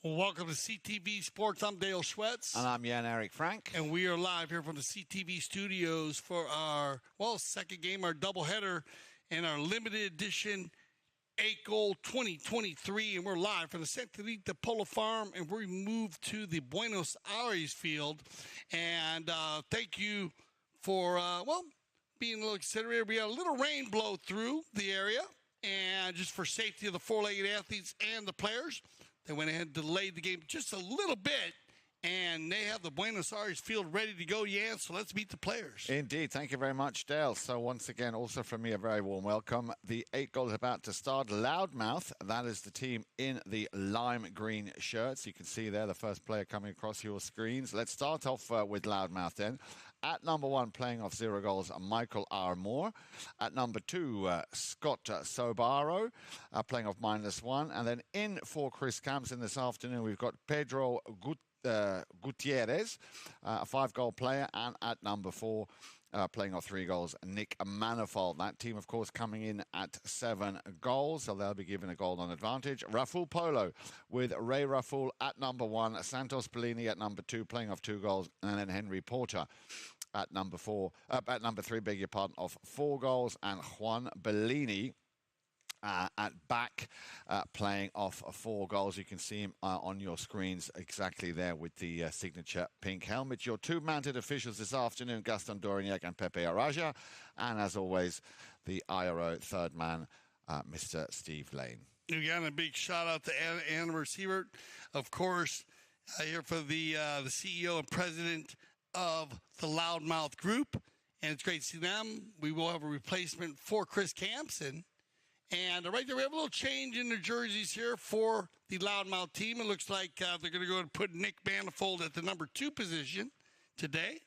Welcome to CTV Sports. I'm Dale Schwetz. And I'm Jan-Eric Frank. And we are live here from the CTV studios for our, second game, our doubleheader, and our limited edition 8-goal 2023. And we're live from the Santa Polo Farm, and we moved to the Buenos Aires field. And thank you for, being a little considerate. We had a little rain blow through the area, and just for safety of the four-legged athletes and the players, they went ahead and delayed the game just a little bit, and they have the Buenos Aires field ready to go, Jan, so let's meet the players. Indeed. Thank you very much, Dale. So once again, also from me, a very warm welcome. The 8-goal is about to start. Loudmouth, that is the team in the lime green shirts. You can see there the first player coming across your screens. Let's start off with Loudmouth then. At number 1, playing off 0 goals, Michael R. Moore. At number 2, Scott Sobaro, playing off -1. And then in for Chris Campson this afternoon, we've got Pedro Gutierrez, a 5-goal player. And at number 4, playing off 3 goals, Nick Manifold. That team, of course, coming in at 7 goals, so they'll be given a goal on advantage. Rafool Polo with Ray Rafool at number 1, Santos Bellini at number 2, playing off 2 goals, and then Henry Porter at number 3, beg your pardon, of 4 goals, and Juan Bellini at back, playing off 4 goals. You can see him on your screens exactly there with the signature pink helmet. Your 2 mounted officials this afternoon, Gaston Dorignac and Pepe Araja. And as always, the IRO third man, Mr. Steve Lane. We got a big shout out to Anna Siebert, of course, here for the CEO and president of the Loudmouth Group. And it's great to see them. We will have a replacement for Chris Campson. And right there, we have a little change in the jerseys here for the Loudmouth team. It looks like they're going to go and put Nick Manifold at the number 2 position today.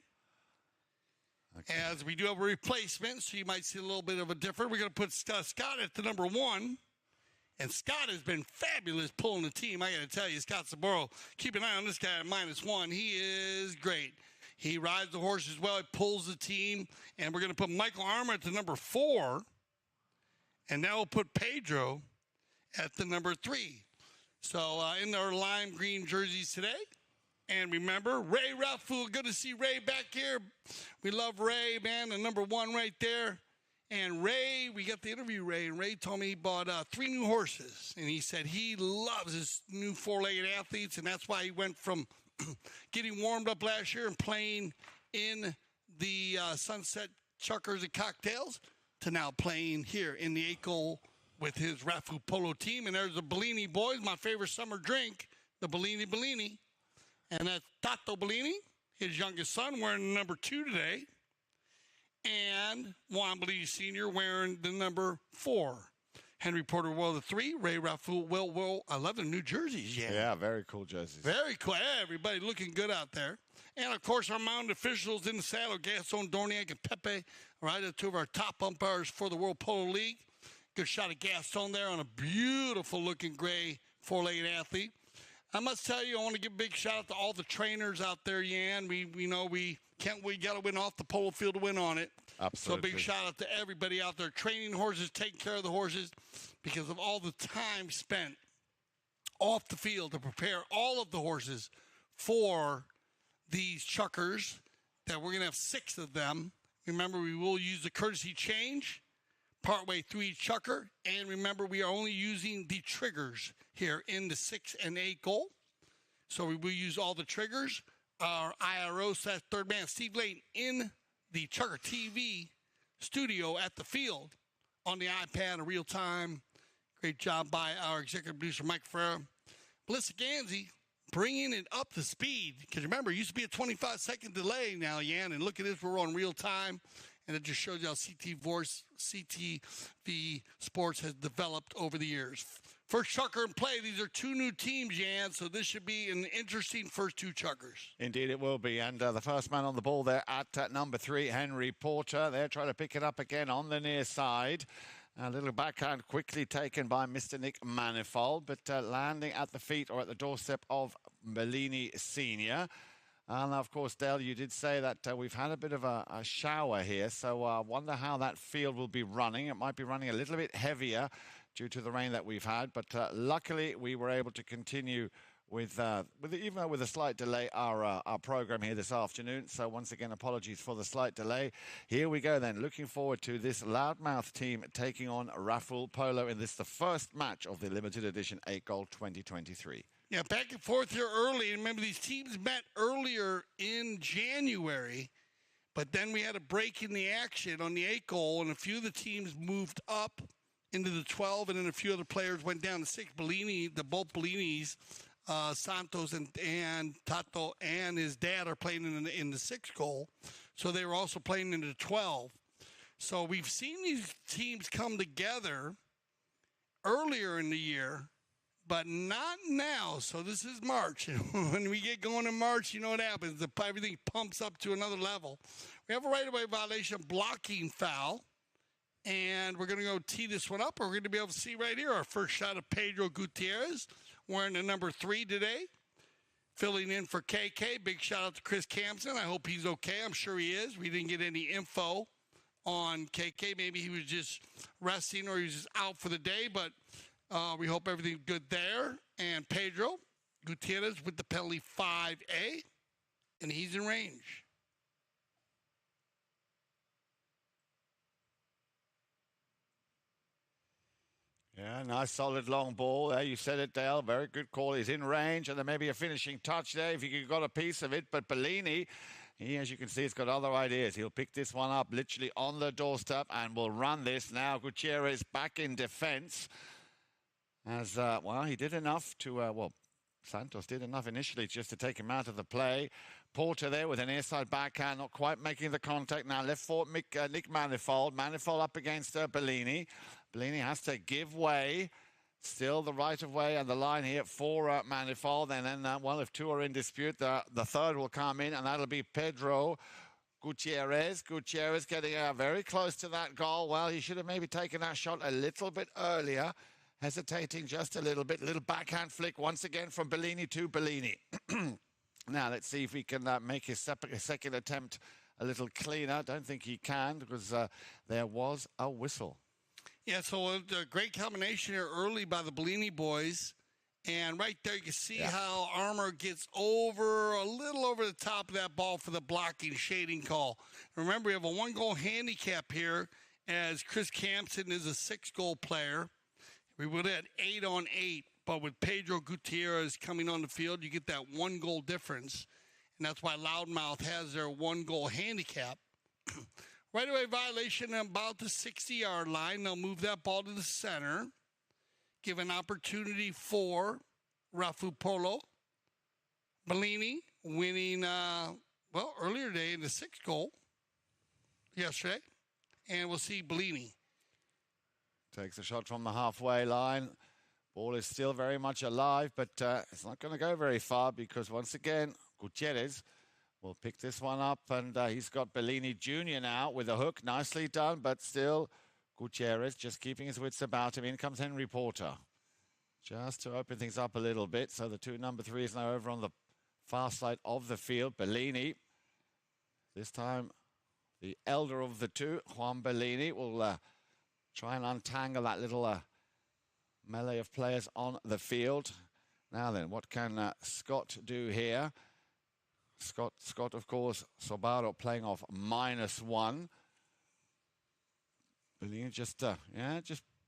Okay. As we do have a replacement, so you might see a little bit of a difference. We're going to put Scott at the number 1. And Scott has been fabulous pulling the team. I got to tell you, Scott Saboro, keep an eye on this guy at -1. He is great. He rides the horses well. He pulls the team. And we're going to put Michael Armour at the number 4. And now we'll put Pedro at the number 3. So in our lime green jerseys today. And remember, Ray Rafool. Good to see Ray back here. We love Ray, man, the number 1 right there. And Ray, we got the interview, Ray, and Ray told me he bought 3 new horses. And he said he loves his new 4-legged athletes, and that's why he went from getting warmed up last year and playing in the Sunset Chuckers and Cocktails to now playing here in the 8-goal with his Rafool Polo team. And there's the Bellini boys, my favorite summer drink, the Bellini. And that's Tato Bellini, his youngest son, wearing number 2 today. And Juan Bellini Sr. wearing the number 4. Henry Porter will the 3. Ray Rafool will 11 new jerseys. Yeah, very cool jerseys. Very cool. Hey, everybody looking good out there. And, of course, our mounted officials in the saddle, Gaston, Dorniak, and Pepe, right, the 2 of our top umpires for the World Polo League. Good shot of Gaston there on a beautiful-looking gray 4-legged athlete. I must tell you, I want to give a big shout-out to all the trainers out there, Yan. We got to win off the polo field to win on it. Absolutely. So big shout-out to everybody out there training horses, taking care of the horses, because of all the time spent off the field to prepare all of the horses for these chuckers, that we're going to have 6 of them. Remember, we will use the courtesy change partway through each chucker. And remember, we are only using the triggers here in the 6 and 8 goal. So we will use all the triggers. Our IRO/third man, Steve Lane, in the Chucker TV studio at the field on the iPad in real time. Great job by our executive producer, Mike Ferreira. Melissa Ganzi bringing it up to speed. Because remember, it used to be a 25-second delay now, Yan. And look at this, we're on real time. And it just shows you how CTV Sports has developed over the years. First chucker in play. These are 2 new teams, Jan, so this should be an interesting first 2 chuckers. Indeed, it will be. And the first man on the ball there at number 3, Henry Porter. They're trying to pick it up again on the near side. A little backhand quickly taken by Mr. Nick Manifold, but landing at the feet or at the doorstep of Bellini Sr. And, of course, Dale, you did say that we've had a bit of a shower here, so I wonder how that field will be running. It might be running a little bit heavier due to the rain that we've had, but luckily we were able to continue with even with a slight delay, our program here this afternoon. So once again, apologies for the slight delay. Here we go then, looking forward to this Loudmouth team taking on Rafool Polo in the first match of the limited edition 8-goal 2023. Yeah, back and forth here early. Remember, these teams met earlier in January, but then we had a break in the action on the 8-goal, and a few of the teams moved up into the 12, and then a few other players went down to 6. Bellini, both Bellinis, Santos and Tato and his dad are playing in the 6-goal, so they were also playing in the 12. So we've seen these teams come together earlier in the year, but not now. So this is March. When we get going in March, you know what happens. Everything pumps up to another level. We have a right-of-way violation, blocking foul. And we're going to go tee this one up. We're going to be able to see right here our first shot of Pedro Gutierrez, wearing the number 3 today, filling in for KK. Big shout-out to Chris Campson. I hope he's okay. I'm sure he is. We didn't get any info on KK. Maybe he was just resting or he was just out for the day, but we hope everything's good there. And Pedro Gutierrez with the penalty 5A, and he's in range. Yeah, nice solid long ball there. You said it, Dale. Very good call. He's in range, and there may be a finishing touch there if you got a piece of it. But Bellini, he, as you can see, has got other ideas. He'll pick this one up literally on the doorstep and will run this. Now Gutierrez back in defense. As, well, he did enough to, Santos did enough initially just to take him out of the play. Porter there with an airside backhand, not quite making the contact. Now left foot, Nick Manifold. Manifold up against Bellini. Bellini has to give way. Still the right of way and the line here for Manifold. And then, if 2 are in dispute, the third will come in, and that'll be Pedro Gutierrez. Gutierrez getting very close to that goal. Well, he should have maybe taken that shot a little bit earlier. hesitating just a little bit. Little backhand flick once again from Bellini to Bellini. Now, let's see if he can make his second attempt a little cleaner. Don't think he can because there was a whistle. Yeah, so a great combination here early by the Bellini boys. And right there, you can see how Armour gets a little over the top of that ball for the blocking shading call. Remember, we have a 1-goal handicap here as Chris Campson is a 6-goal player. We would have 8 on 8, but with Pedro Gutierrez coming on the field, you get that 1-goal difference. And that's why Loudmouth has their 1-goal handicap. Right away violation about the 60-yard line. They'll move that ball to the center. Give an opportunity for Rafool Polo. Bellini winning, earlier today in the 6th goal yesterday. And we'll see Bellini. Takes a shot from the halfway line. Ball is still very much alive, but it's not going to go very far because once again, Gutierrez will pick this one up, and he's got Bellini Jr. now with a hook. Nicely done, but still Gutierrez just keeping his wits about him. In comes Henry Porter. Just to open things up a little bit. So the number 3 is now over on the far side of the field. Bellini. This time, the elder of the two, Juan Bellini, will try and untangle that little melee of players on the field. Now then, what can Scott do here? Scott, of course, Sobaro playing off -1. Bellini just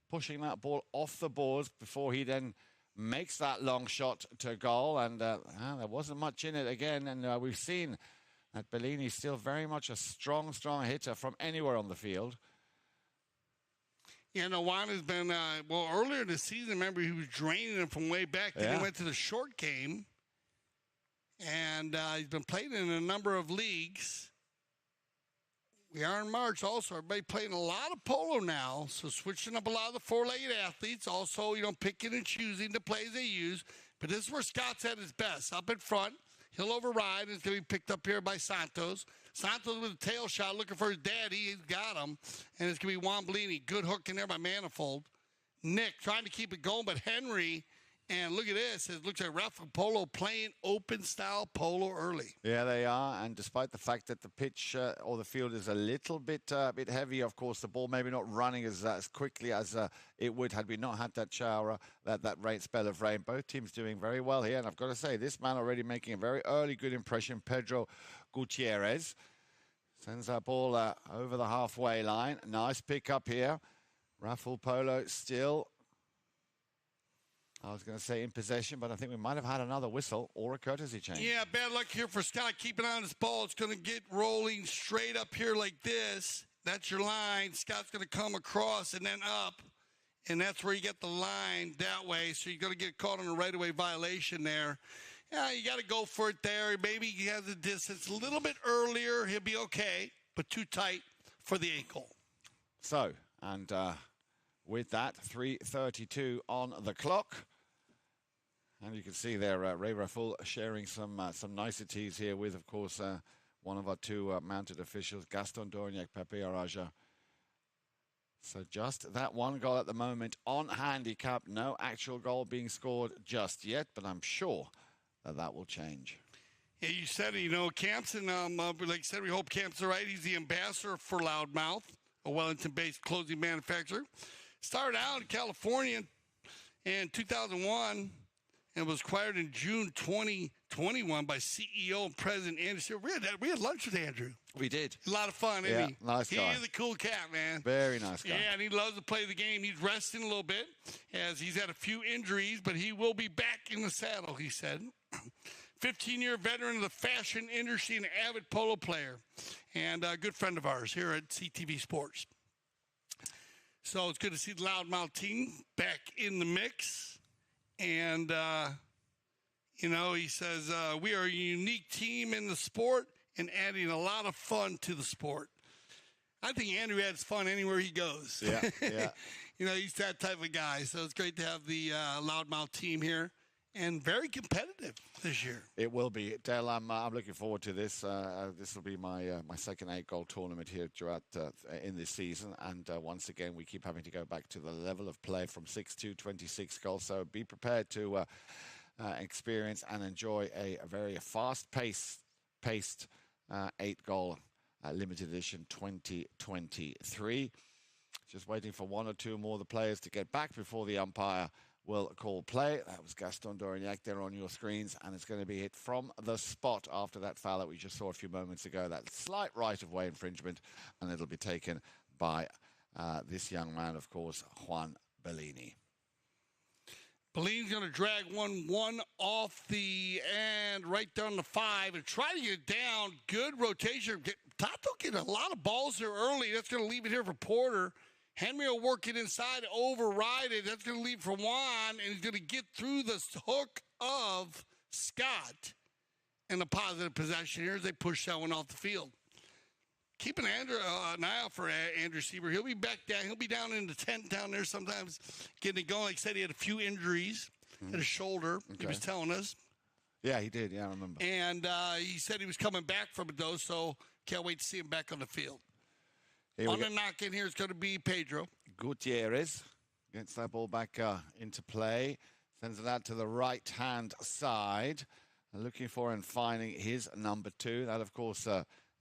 pushing that ball off the boards before he then makes that long shot to goal. And there wasn't much in it again. And we've seen that Bellini's still very much a strong hitter from anywhere on the field. Yeah, no, Juan has been, earlier this season, remember, he was draining him from way back. Then he went to the short game. And he's been playing in a number of leagues. We are in March also. Everybody playing a lot of polo now. So switching up a lot of the 4-legged athletes. Also, picking and choosing the plays they use. But this is where Scott's at his best. Up in front, he'll override. And it's going to be picked up here by Santos. Santos with a tail shot looking for his daddy. He's got him. And it's going to be Juan Bellini. Good hook in there by Manifold. Nick trying to keep it going, but Henry... And look at this. It looks like Rafool Polo playing open-style polo early. Yeah, they are. And despite the fact that the pitch or the field is a little bit heavy, of course, the ball maybe not running as quickly as it would had we not had that shower, that rain spell of rain. Both teams doing very well here. And I've got to say, this man already making a very early good impression, Pedro Gutierrez. Sends that ball over the halfway line. Nice pick up here. Rafool Polo still... I was going to say in possession, but I think we might have had another whistle or a courtesy change. Yeah, bad luck here for Scott. Keep an eye on his ball. It's going to get rolling straight up here like this. That's your line. Scott's going to come across and then up, and that's where you get the line that way. So you're going to get caught on a right-of-way violation there. Yeah, you got to go for it there. Maybe he has the distance a little bit earlier. He'll be okay, but too tight for the ankle. So, and with that, 3:32 on the clock. And you can see there, Ray Rafool sharing some niceties here with, of course, one of our two mounted officials, Gaston Dorignac, Pepe Araja. So just that one goal at the moment on handicap. No actual goal being scored just yet, but I'm sure that will change. Yeah, you said it, Campson, like you said, we hope Campson's right. He's the ambassador for Loudmouth, a Wellington-based clothing manufacturer. Started out in California in 2001 and was acquired in June 2021 by CEO and President Andrew. We had lunch with Andrew. We did. A lot of fun, isn't he? Nice guy. He's a cool cat, man. Very nice guy. Yeah, and he loves to play the game. He's resting a little bit as he's had a few injuries, but he will be back in the saddle, he said. 15-year veteran of the fashion industry and avid polo player, and a good friend of ours here at CTV Sports. So it's good to see the Loudmouth team back in the mix. And, he says, we are a unique team in the sport and adding a lot of fun to the sport. I think Andrew adds fun anywhere he goes. Yeah. He's that type of guy. So it's great to have the Loudmouth team here. and very competitive this year. It will be. Dale, I'm looking forward to this. This will be my second 8-goal tournament here throughout in this season. And once again, we keep having to go back to the level of play from 6-2, 26 goals. So be prepared to experience and enjoy a very fast-paced 8-goal limited edition 2023. Just waiting for one or two more of the players to get back before the umpire will call play. That was Gaston Dorignac there on your screens, and it's going to be hit from the spot after that foul that we just saw a few moments ago. That slight right-of-way infringement, and it'll be taken by this young man, of course, Juan Bellini. Bellini's going to drag 1-1 off the end right down the 5 and try to get it down. Good rotation. Tato getting a lot of balls here early. That's going to leave it here for Porter. Henry will work it inside, override it. That's going to leave for Juan, and he's going to get through the hook of Scott in a positive possession here as they push that one off the field. Keep an eye out for Andrew Sieber. He'll be back down. He'll be down in the tent down there sometimes getting it going. Like I said, he had a few injuries at his shoulder. Okay. He was telling us. Yeah, he did. Yeah, I remember. And he said he was coming back from it, though, so can't wait to see him back on the field. On the knock in here is going to be Pedro Gutierrez. Gets that ball back into play. Sends it out to the right-hand side. Looking for and finding his number 2. That, of course,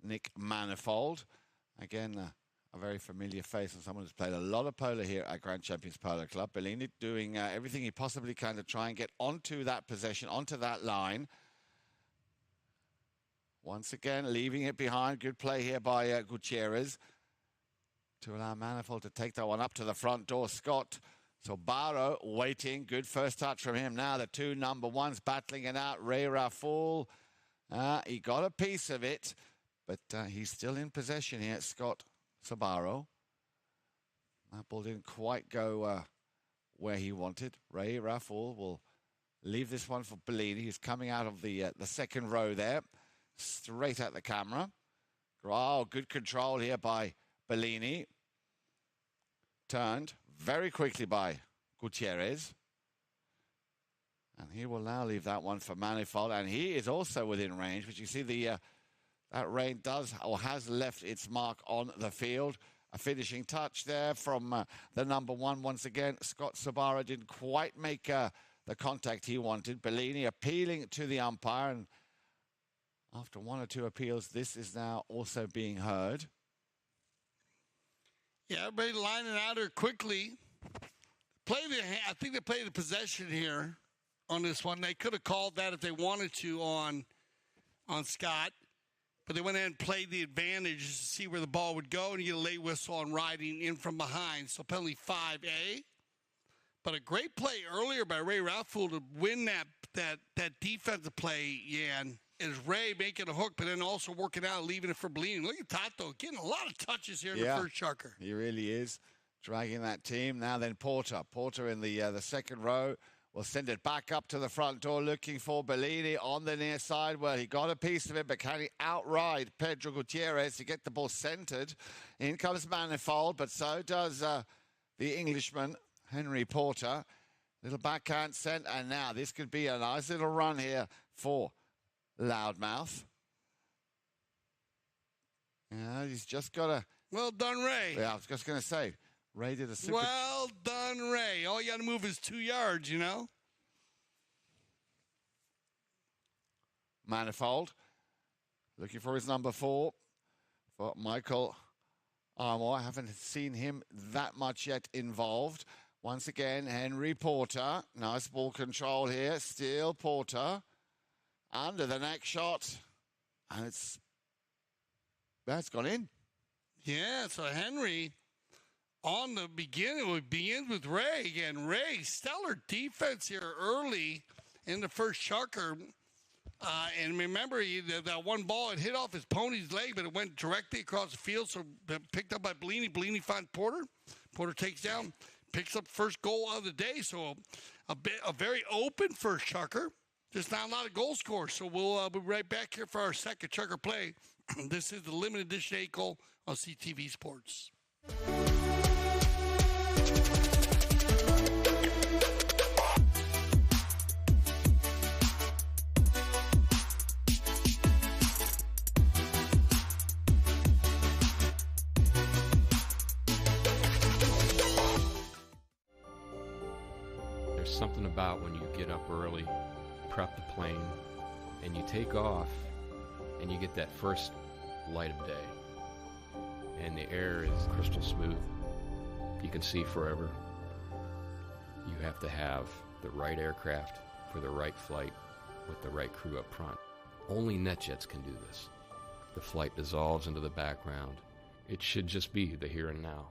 Nick Manifold. Again, a very familiar face and someone who's played a lot of polo here at Grand Champions Polo Club. Bellini doing everything he possibly can to try and get onto that possession, onto that line. Once again, leaving it behind. Good play here by Gutierrez to allow Manifold to take that one up to the front door. Scott Sobaro waiting. Good first touch from him. Now the two number 1s battling it out. Rafool. He got a piece of it, but he's still in possession here. Scott Sobaro. That ball didn't quite go where he wanted. Rafool will leave this one for Bellini. He's coming out of the second row there. Straight at the camera. Oh, good control here by Bellini. Turned very quickly by Gutierrez. And he will now leave that one for Manifold. And he is also within range, but you see that rain does or has left its mark on the field. A finishing touch there from the number 1 once again. Scott Sabara didn't quite make the contact he wanted. Bellini appealing to the umpire, and after 1 or 2 appeals, this is now also being heard. Yeah, everybody lining out here quickly. I think they played the possession here on this one. They could have called that if they wanted to on Scott, but they went ahead and played the advantage to see where the ball would go, and you get a late whistle on riding in from behind. So penalty 5A. But a great play earlier by Ray Rafool to win that defensive play, Yan. Is Ray making a hook, but then also working out, leaving it for Bellini. Look at Tato getting a lot of touches here in the first chucker. He really is dragging that team. Now then Porter. Porter in the second row will send it back up to the front door, looking for Bellini on the near side. Well, he got a piece of it, but can he outride Pedro Gutierrez to get the ball centered? In comes Manifold, but so does the Englishman, Henry Porter. Little backhand sent, and now this could be a nice little run here for Loudmouth. Yeah, he's just got a... Well done, Ray. Yeah, I was just going to say, Ray did a super... Well done, Ray. All you got to move is 2 yards, you know? Manifold. Looking for his number 4 for Michael Armour. I haven't seen him that much yet involved. Once again, Henry Porter. Nice ball control here. Still Porter. Under the next shot, and that's gone in. Yeah, so Henry on the beginning, it begins with Ray again. Ray, stellar defense here early in the first chucker. And remember, that one ball, it hit off his pony's leg, but it went directly across the field, so picked up by Bellini. Bellini finds Porter. Porter takes down, picks up first goal of the day, so a very open first chucker. Just not a lot of goal scorers, so we'll be right back here for our second chucker play. This is the limited edition 8-goal on CTV Sports. something about when you get up early, prep the plane, and you take off, and you get that first light of day. And the air is crystal smooth. You can see forever. You have to have the right aircraft for the right flight with the right crew up front. Only NetJets can do this. The flight dissolves into the background. It should just be the here and now.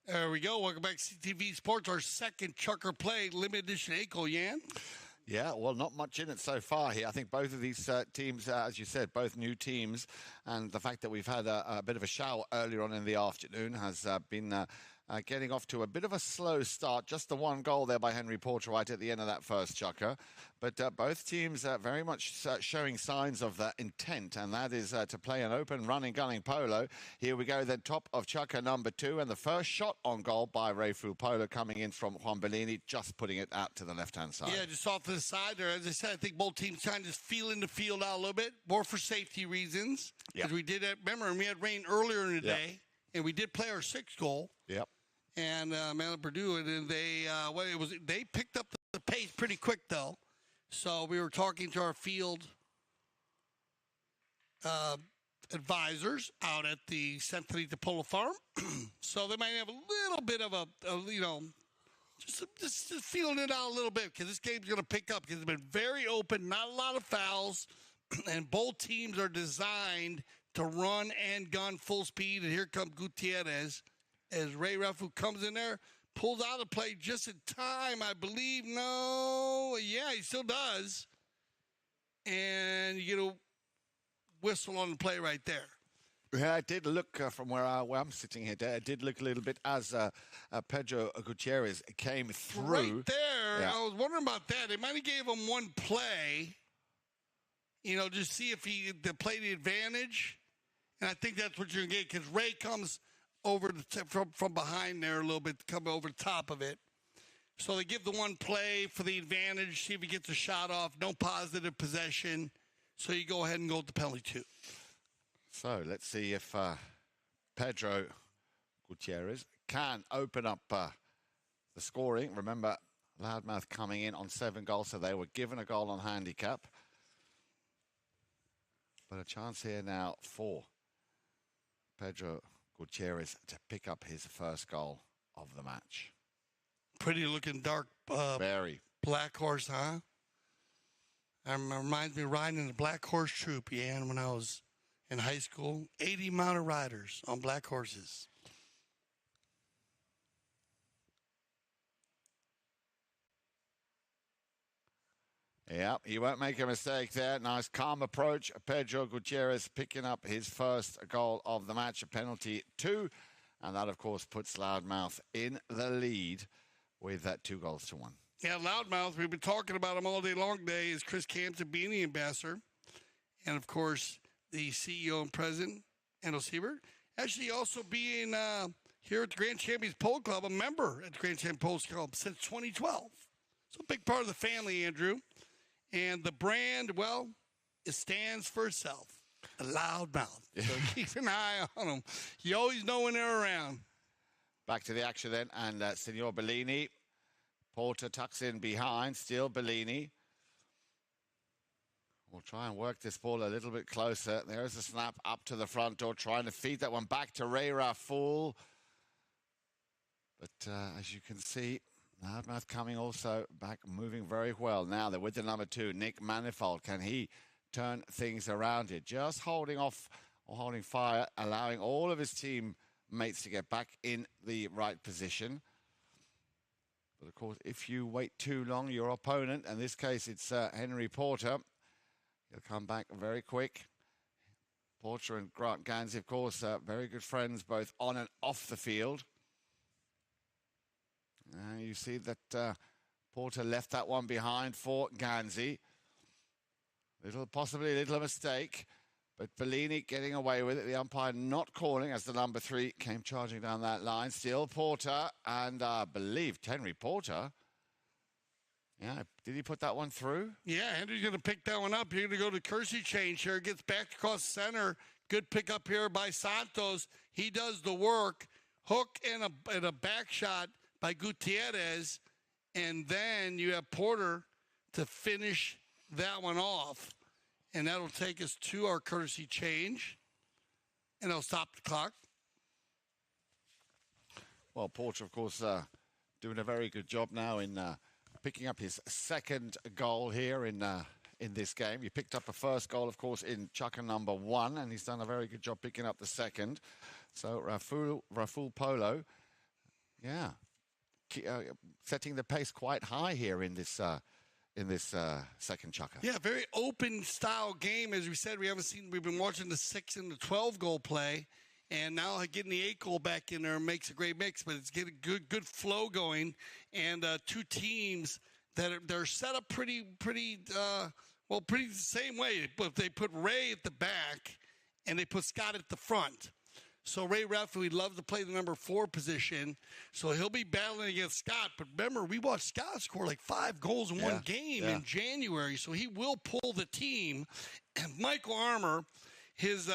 There we go. Welcome back to CTV Sports, our second Chucker Play, limited edition ACO, Yan. Yeah, well, not much in it so far here. I think both of these teams, as you said, both new teams, and the fact that we've had a bit of a shower earlier on in the afternoon has been getting off to a bit of a slow start. Just the one goal there by Henry Porter right at the end of that first Chucker. But both teams very much showing signs of intent, and that is to play an open running, gunning Polo. Here we go then, top of Chucker number 2, and the first shot on goal by Rafool. Polo coming in from Juan Bellini, just putting it out to the left-hand side. Yeah, just off to the side there. As I said, I think both teams kind of just feeling the field out a little bit, more for safety reasons. Because we did, remember, we had rain earlier in the day, and we did play our 6th goal. Yep. And man, Purdue, and they picked up the pace pretty quick though. So we were talking to our field advisors out at the Centrita Polo Farm. So they might have a little bit of just feeling it out a little bit because this game's going to pick up because it's been very open, not a lot of fouls, and both teams are designed to run and gun full speed. And here comes Gutierrez as Ray Rafool comes in there, pulls out of play just in time, I believe. No, yeah, he still does. And you get a whistle on the play right there. Yeah, it did look from where I'm sitting here. It did look a little bit as Pedro Gutierrez came through. Right there. Yeah. I was wondering about that. They might have gave him one play, just see if he play the advantage. And I think that's what you're going to get because Ray comes over from behind there a little bit, come over the top of it. So they give the one play for the advantage, see if he gets a shot off. No positive possession. So you go ahead and go with the penalty 2. So let's see if Pedro Gutierrez can open up the scoring. Remember, Loudmouth coming in on 7 goals, so they were given a goal on handicap. But a chance here now for Pedro Gutierrez to pick up his first goal of the match. Pretty looking dark very black horse, huh? Reminds me of riding in the Black Horse Troop, when I was in high school. 80 mounted riders on black horses. Yeah, he won't make a mistake there. Nice, calm approach. Pedro Gutierrez picking up his first goal of the match, a penalty 2. And that, of course, puts Loudmouth in the lead with 2-1. Yeah, Loudmouth, we've been talking about him all day long today, is Chris Campson being the ambassador. And, of course, the CEO and president, Endo Siebert. Actually, also being here at the Grand Champions Polo Club, a member at the Grand Champions Polo Club since 2012. So a big part of the family, Andrew. And the brand, well, it stands for itself. A Loudmouth. So keep an eye on them. You always know when they're around. Back to the action then. And Signor Bellini. Porter tucks in behind. Still Bellini. We'll try and work this ball a little bit closer. There's a snap up to the front door, trying to feed that one back to Rafool. But as you can see, Loudmouth coming also back, moving very well. Now they're with the number 2, Nick Manifold. Can he turn things around here? Just holding off or holding fire, allowing all of his teammates to get back in the right position. But of course, if you wait too long, your opponent, in this case it's Henry Porter, he'll come back very quick. Porter and Grant Gansey, of course, very good friends both on and off the field. You see that Porter left that one behind for Gansey. Possibly a little mistake, but Bellini getting away with it. The umpire not calling as the number 3 came charging down that line. Still Porter, and I believe Henry Porter. Yeah, did he put that one through? Yeah, Henry's going to pick that one up. You're going to go to Kersey change here. Gets back across center. Good pick up here by Santos. He does the work. Hook and a back shot by Gutierrez, and then you have Porter to finish that one off, and that'll take us to our courtesy change, and it'll stop the clock. Well, Porter, of course, doing a very good job now in picking up his second goal here in this game. He picked up a first goal, of course, in chukker number 1, and he's done a very good job picking up the second. So Rafool Polo, yeah, setting the pace quite high here in this second chukker. Yeah, very open style game. As we said, we've been watching the 6 and the 12 goal play, and now getting the 8 goal back in there makes a great mix, but it's getting good flow going, and two teams that they're set up pretty the same way, but they put Ray at the back and they put Scott at the front. So Ray Rafool, he'd love to play the number 4 position, so he'll be battling against Scott. But remember, we watched Scott score like 5 goals in one game in January, so he will pull the team. And Michael Armour, his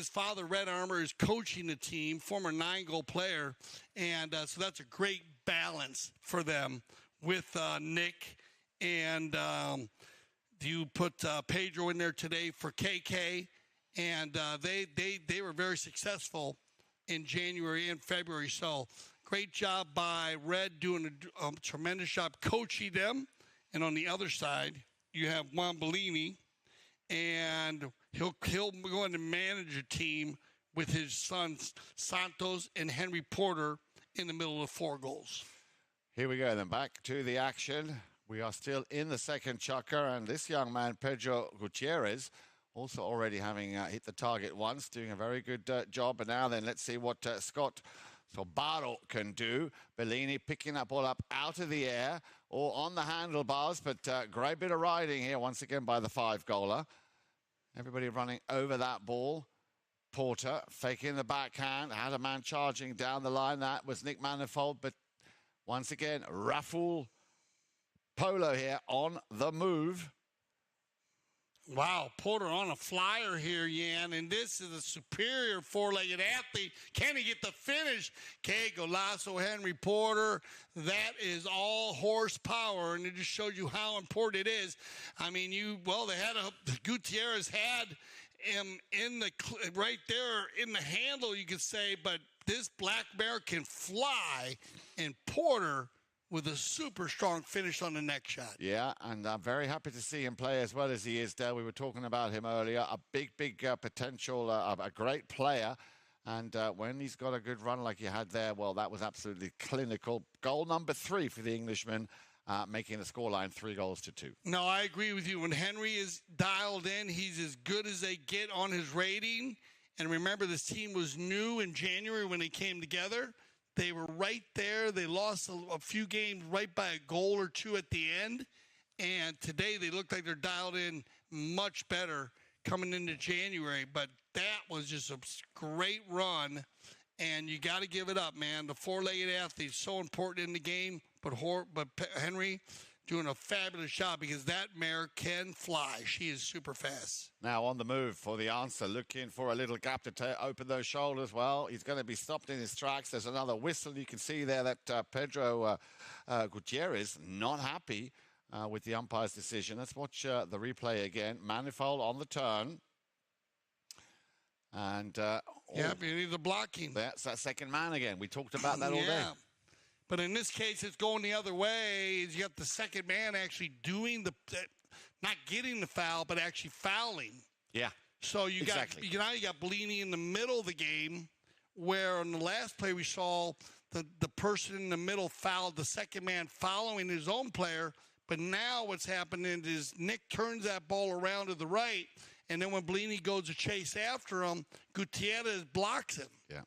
father, Red Armour, is coaching the team, former 9-goal player, and so that's a great balance for them with Nick. And you put Pedro in there today for KK. And they were very successful in January and February. So great job by Red doing a tremendous job coaching them. And on the other side, you have Juan Bellini, and he'll go in and manage a team with his sons Santos and Henry Porter in the middle of 4 goals. Here we go then, back to the action. We are still in the second chukker, and this young man, Pedro Gutierrez, also already having hit the target once, doing a very good job. And now then, let's see what Scott Sobaro can do. Bellini picking that ball up out of the air or on the handlebars, but great bit of riding here once again by the 5-goaler. Everybody running over that ball. Porter faking the backhand, had a man charging down the line. That was Nick Manifold, but once again, Rafool Polo here on the move. Wow, Porter on a flyer here, Yan, and this is a superior 4-legged athlete. Can he get the finish? Okay, Golasso, Henry Porter, that is all horsepower, and it just shows you how important it is. I mean, Gutierrez had him right there in the handle, you could say, but this black bear can fly, and Porter with a super strong finish on the next shot. Yeah, and I'm very happy to see him play as well as he is there. We were talking about him earlier. A big potential, a great player. And when he's got a good run like he had there, well, that was absolutely clinical. Goal number 3 for the Englishman, making the scoreline 3-2. No, I agree with you. When Henry is dialed in, he's as good as they get on his rating. And remember, this team was new in January when they came together. They were right there. They lost a few games right by a goal or 2 at the end. And today they look like they're dialed in much better coming into January. But that was just a great run. And you got to give it up, man. The 4-legged athlete is so important in the game. But Henry doing a fabulous job because that mare can fly. She is super fast. Now on the move for the answer, looking for a little gap to open those shoulders. Well, he's going to be stopped in his tracks. There's another whistle. You can see there that Pedro Gutierrez not happy with the umpire's decision. Let's watch the replay again. Manifold on the turn. And yeah, you need the blocking. That's that second man again. We talked about that all day. But in this case, it's going the other way. You got the second man actually doing not getting the foul, but actually fouling. Yeah. So you got Bellini in the middle of the game, where on the last play we saw the person in the middle fouled the second man following his own player. But now what's happening is Nick turns that ball around to the right, and then when Bellini goes to chase after him, Gutierrez blocks him. Yeah.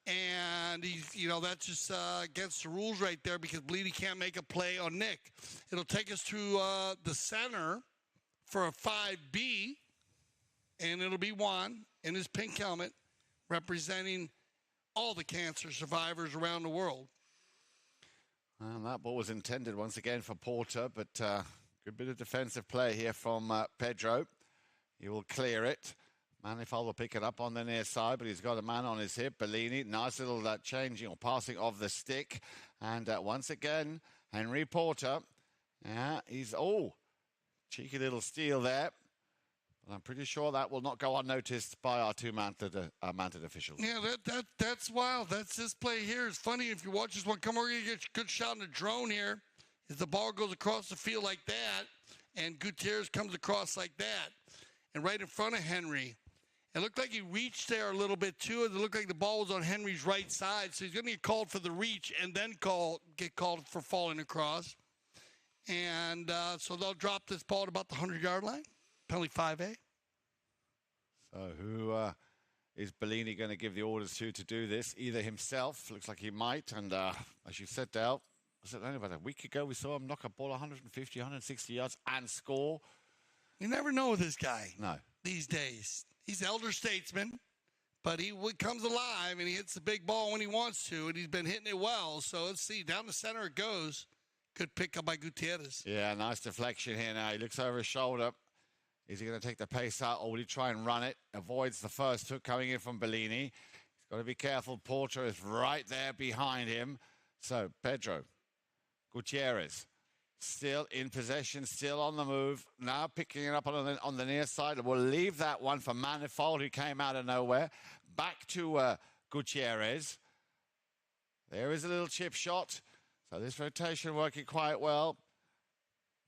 And he's, that's just against the rules right there because Bellini can't make a play on Nick. It'll take us to the center for a 5B, and it'll be Juan in his pink helmet representing all the cancer survivors around the world. And that ball was intended once again for Porter, but good bit of defensive play here from Pedro. He will clear it. Manifold will pick it up on the near side, but he's got a man on his hip. Bellini, nice little changing or passing of the stick. And once again, Henry Porter. Yeah, he's, cheeky little steal there. But I'm pretty sure that will not go unnoticed by our two mounted officials. Yeah, that's wild. That's this play here. It's funny if you watch this one. Come over, you get a good shot on the drone here. As the ball goes across the field like that, and Gutierrez comes across like that. And right in front of Henry. It looked like he reached there a little bit, too. It looked like the ball was on Henry's right side. So he's going to get called for the reach and then get called for falling across. And so they'll drop this ball at about the 100-yard line. Penalty 5A. So who is Bellini going to give the orders to do this? Either himself, looks like he might. And as you said, Dale, was it only about a week ago we saw him knock a ball 150, 160 yards and score? You never know with this guy. No. These days. He's elder statesman, but he comes alive and he hits the big ball when he wants to, and he's been hitting it well. So let's see. Down the center it goes. Good pickup by Gutierrez. Yeah, nice deflection here now. He looks over his shoulder. Is he going to take the pace out, or will he try and run it? Avoids the first hook coming in from Bellini. He's got to be careful. Porter is right there behind him. So Pedro, Gutierrez, still in possession, still on the move. Now picking it up on the near side. We'll leave that one for Manifold, who came out of nowhere. Back to Gutierrez. There is a little chip shot. So this rotation working quite well.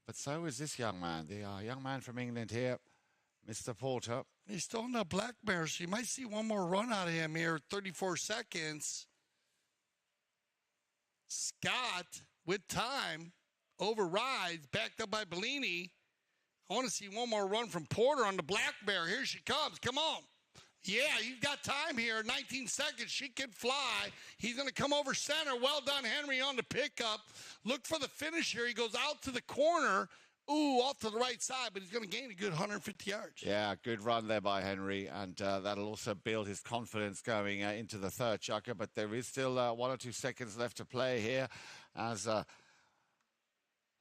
But so is this young man, the young man from England here, Mr. Porter. He's still in the black bear, so you might see one more run out of him here, 34 seconds. Scott, with time, overrides, backed up by Bellini. I want to see one more run from Porter on the black bear. Here she comes. Come on. Yeah, you've got time here. 19 seconds. She can fly. He's going to come over center. Well done, Henry, on the pickup. Look for the finish here. He goes out to the corner. Ooh, off to the right side, but he's going to gain a good 150 yards. Yeah, good run there by Henry, and that'll also build his confidence going into the third chukker. But there is still 1 or 2 seconds left to play here as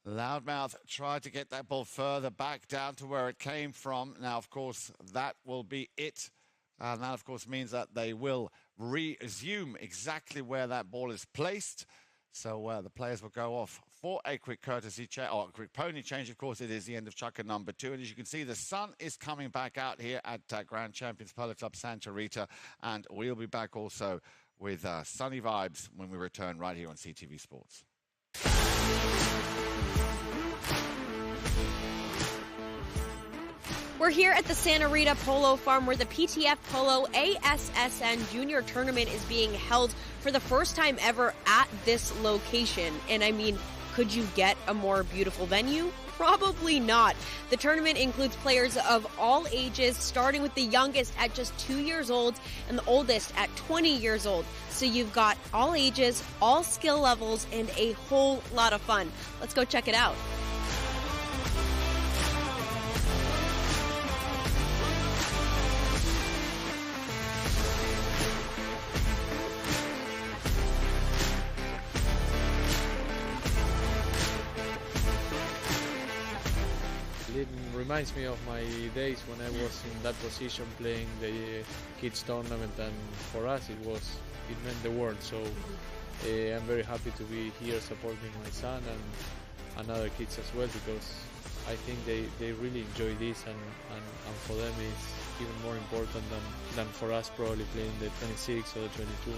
Loudmouth tried to get that ball further back down to where it came from. Now, of course, that will be it. And that, of course, means that they will resume exactly where that ball is placed. So the players will go off for a quick courtesy change, or a quick pony change. Of course, it is the end of chukker number 2. And as you can see, the sun is coming back out here at Grand Champions Polo Club Santa Rita. And we'll be back also with sunny vibes when we return right here on CTV Sports. We're here at the Santa Rita Polo Farm where the PTF Polo ASSN Junior Tournament is being held for the first time ever at this location. And I mean, could you get a more beautiful venue? Probably not. The tournament includes players of all ages, starting with the youngest at just 2 years old and the oldest at 20 years old. So you've got all ages, all skill levels, and a whole lot of fun. Let's go check it out. It reminds me of my days when I was in that position playing the kids tournament, and for us it meant the world. So I'm very happy to be here supporting my son, other kids as well, because I think they really enjoy this, and for them it's even more important than for us probably playing the 26 or the 22.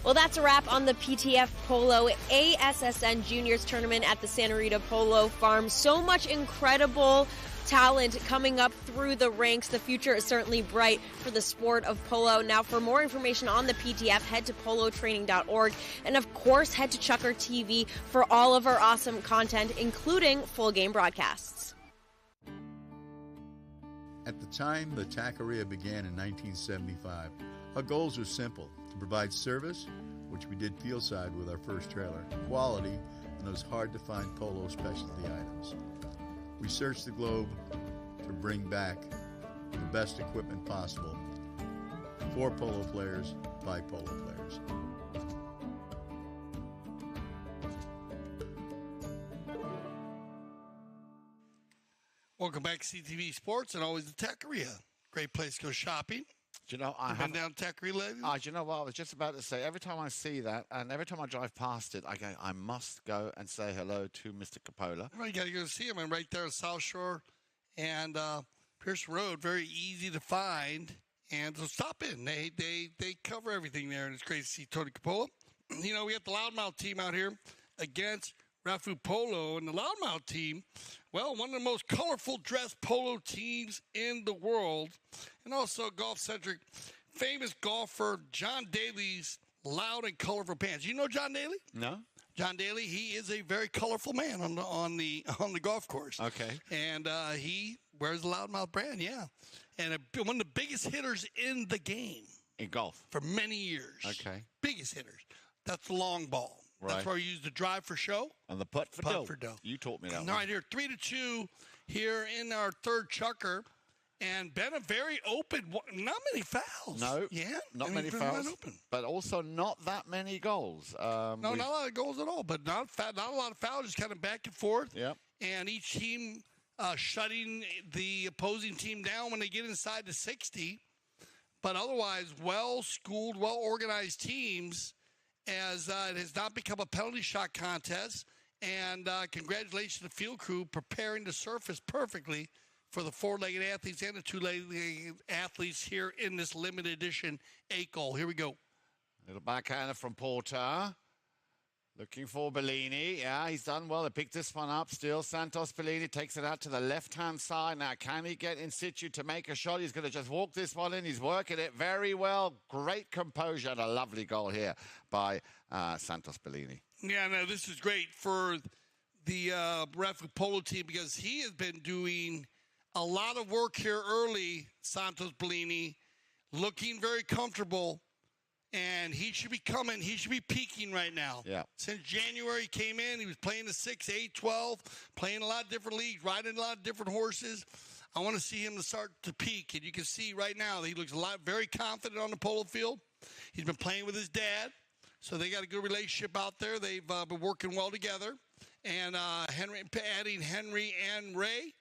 Well, that's a wrap on the PTF Polo ASSN Juniors Tournament at the Santa Rita Polo Farm. So much incredible talent coming up through the ranks. The future is certainly bright for the sport of polo. Now, for more information on the PTF, head to polotraining.org. And of course, head to Chucker TV for all of our awesome content, including full game broadcasts. At the time the taqueria began in 1975, our goals were simple: to provide service, which we did fieldside with our first trailer, quality, and those hard-to-find polo specialty items. We searched the globe to bring back the best equipment possible for polo players by polo players. Welcome back to CTV Sports and always the Taqueria. Great place to go shopping. Do you know, You've been down Taqueria lately? Do you know what? I was just about to say, every time I see that and every time I drive past it, I go, I must go and say hello to Mr. Coppola. Well, you got to go see him. I'm right there on South Shore and Pierce Road. Very easy to find. And so stop in. They cover everything there, and it's great to see Tony Coppola. You know, we got the Loudmouth team out here against Rafool Polo, and the Loudmouth team, well, one of the most colorful dressed polo teams in the world, and also golf-centric, famous golfer John Daly's loud and colorful pants. You know John Daly? No. John Daly, he is a very colorful man on the golf course. Okay. And he wears the Loudmouth brand, yeah. And one of the biggest hitters in the game. In golf? For many years. Okay. Biggest hitters. That's the long ball. Right. That's where we use the drive for show. And the putt for dough. You taught me that one. All right, here, 3-2 here in our third chukker. And been a very open, not many fouls. No, yeah, not many fouls, open. But also not that many goals. No, not a lot of goals at all, but not a lot of fouls, just kind of back and forth. Yep. And each team shutting the opposing team down when they get inside the 60. But otherwise, well-schooled, well-organized teams, as it has not become a penalty shot contest. And congratulations to the field crew preparing the surface perfectly for the four-legged athletes and the two-legged athletes here in this limited edition 8-goal. Here we go. Little backhander from Porter. Looking for Bellini. Yeah, he's done well. They picked this one up still. Santos Bellini takes it out to the left-hand side. Now, can he get in situ to make a shot? He's going to just walk this one in. He's working it very well. Great composure and a lovely goal here by Santos Bellini. Yeah, no, this is great for the Rafool Polo team because he has been doing a lot of work here early, Santos Bellini, looking very comfortable. And he should be coming. He should be peaking right now. Yeah. Since January he came in, he was playing the 6, 8, 12, playing a lot of different leagues, riding a lot of different horses. I want to see him to start to peak. And you can see right now that he looks very confident on the polo field. He's been playing with his dad, so they got a good relationship out there. They've been working well together. And adding Henry and Ray,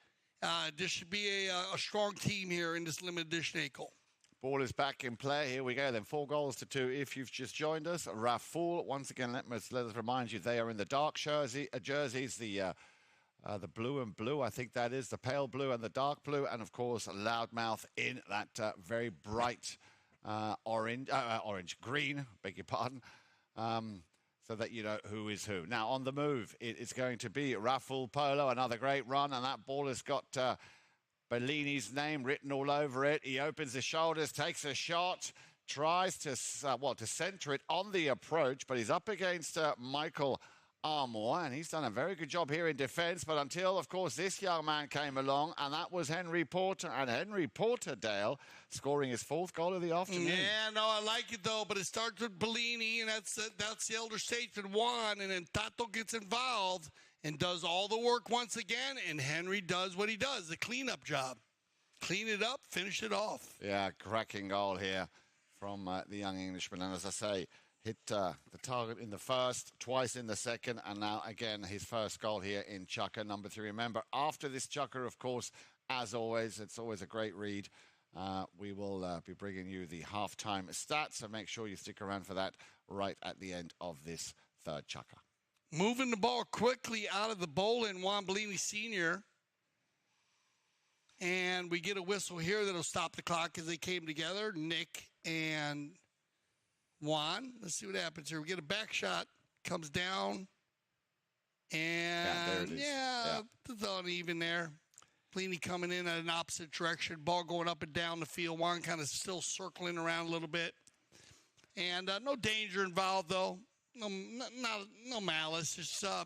this should be a strong team here in this limited edition 8-goal. Ball is back in play. Here we go. Then 4-2 if you've just joined us. Rafool, once again, let us remind you, they are in the dark jerseys, the blue and blue, I think that is, the pale blue and the dark blue, and, of course, Loudmouth in that very bright green, beg your pardon, so that you know who is who. Now, on the move, it is going to be Rafool Polo, another great run, and that ball has got Bellini's name written all over it. He opens his shoulders, takes a shot, tries to center it on the approach, but he's up against Michael Armour, and he's done a very good job here in defense. But until, of course, this young man came along, and that was Henry Porter, and Henry Porterdale scoring his 4th goal of the afternoon. Yeah, no, I like it, though, but it starts with Bellini, and that's the elder statesman Juan, and then Tato gets involved and does all the work once again, and Henry does what he does, the cleanup job. Clean it up, finish it off. Yeah, cracking goal here from the young Englishman. And as I say, hit the target in the first, twice in the second, and now again his first goal here in chukker number 3. Remember, after this chukker, of course, As always, it's always a great read. We will be bringing you the halftime stats, so make sure you stick around for that right at the end of this third chukker. Moving the ball quickly out of the bowl in Juan Bellini Sr. And we get a whistle here that'll stop the clock as they came together, Nick and Juan. Let's see what happens here. We get a back shot, comes down, and there it is. It's uneven there. Bellini coming in at an opposite direction, ball going up and down the field. Juan kind of still circling around a little bit. And no danger involved, though. No malice.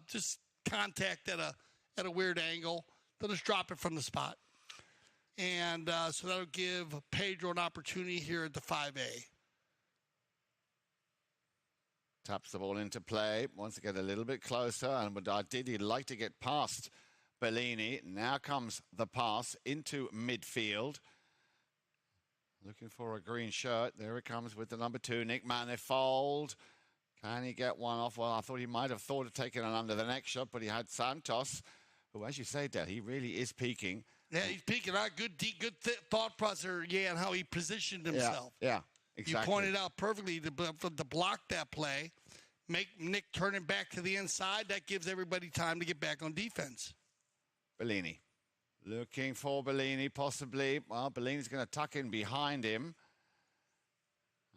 Just contact at a weird angle. They'll just drop it from the spot. And so that'll give Pedro an opportunity here at the 5A. Taps the ball into play. Wants to get a little bit closer. And did he like to get past Bellini? Now comes the pass into midfield. Looking for a green shirt. There it comes with the number 2, Nick Manifold. Can he get one off? Well, I thought he might have thought of taking it under the next shot, but he had Santos, who, as you say, Del, he really is peaking. Yeah, he's peaking out. Good thought process, and how he positioned himself. Yeah, exactly. You pointed out perfectly to block that play, make Nick turn it back to the inside. That gives everybody time to get back on defense. Bellini. Looking for Bellini, possibly. Well, Bellini's going to tuck in behind him.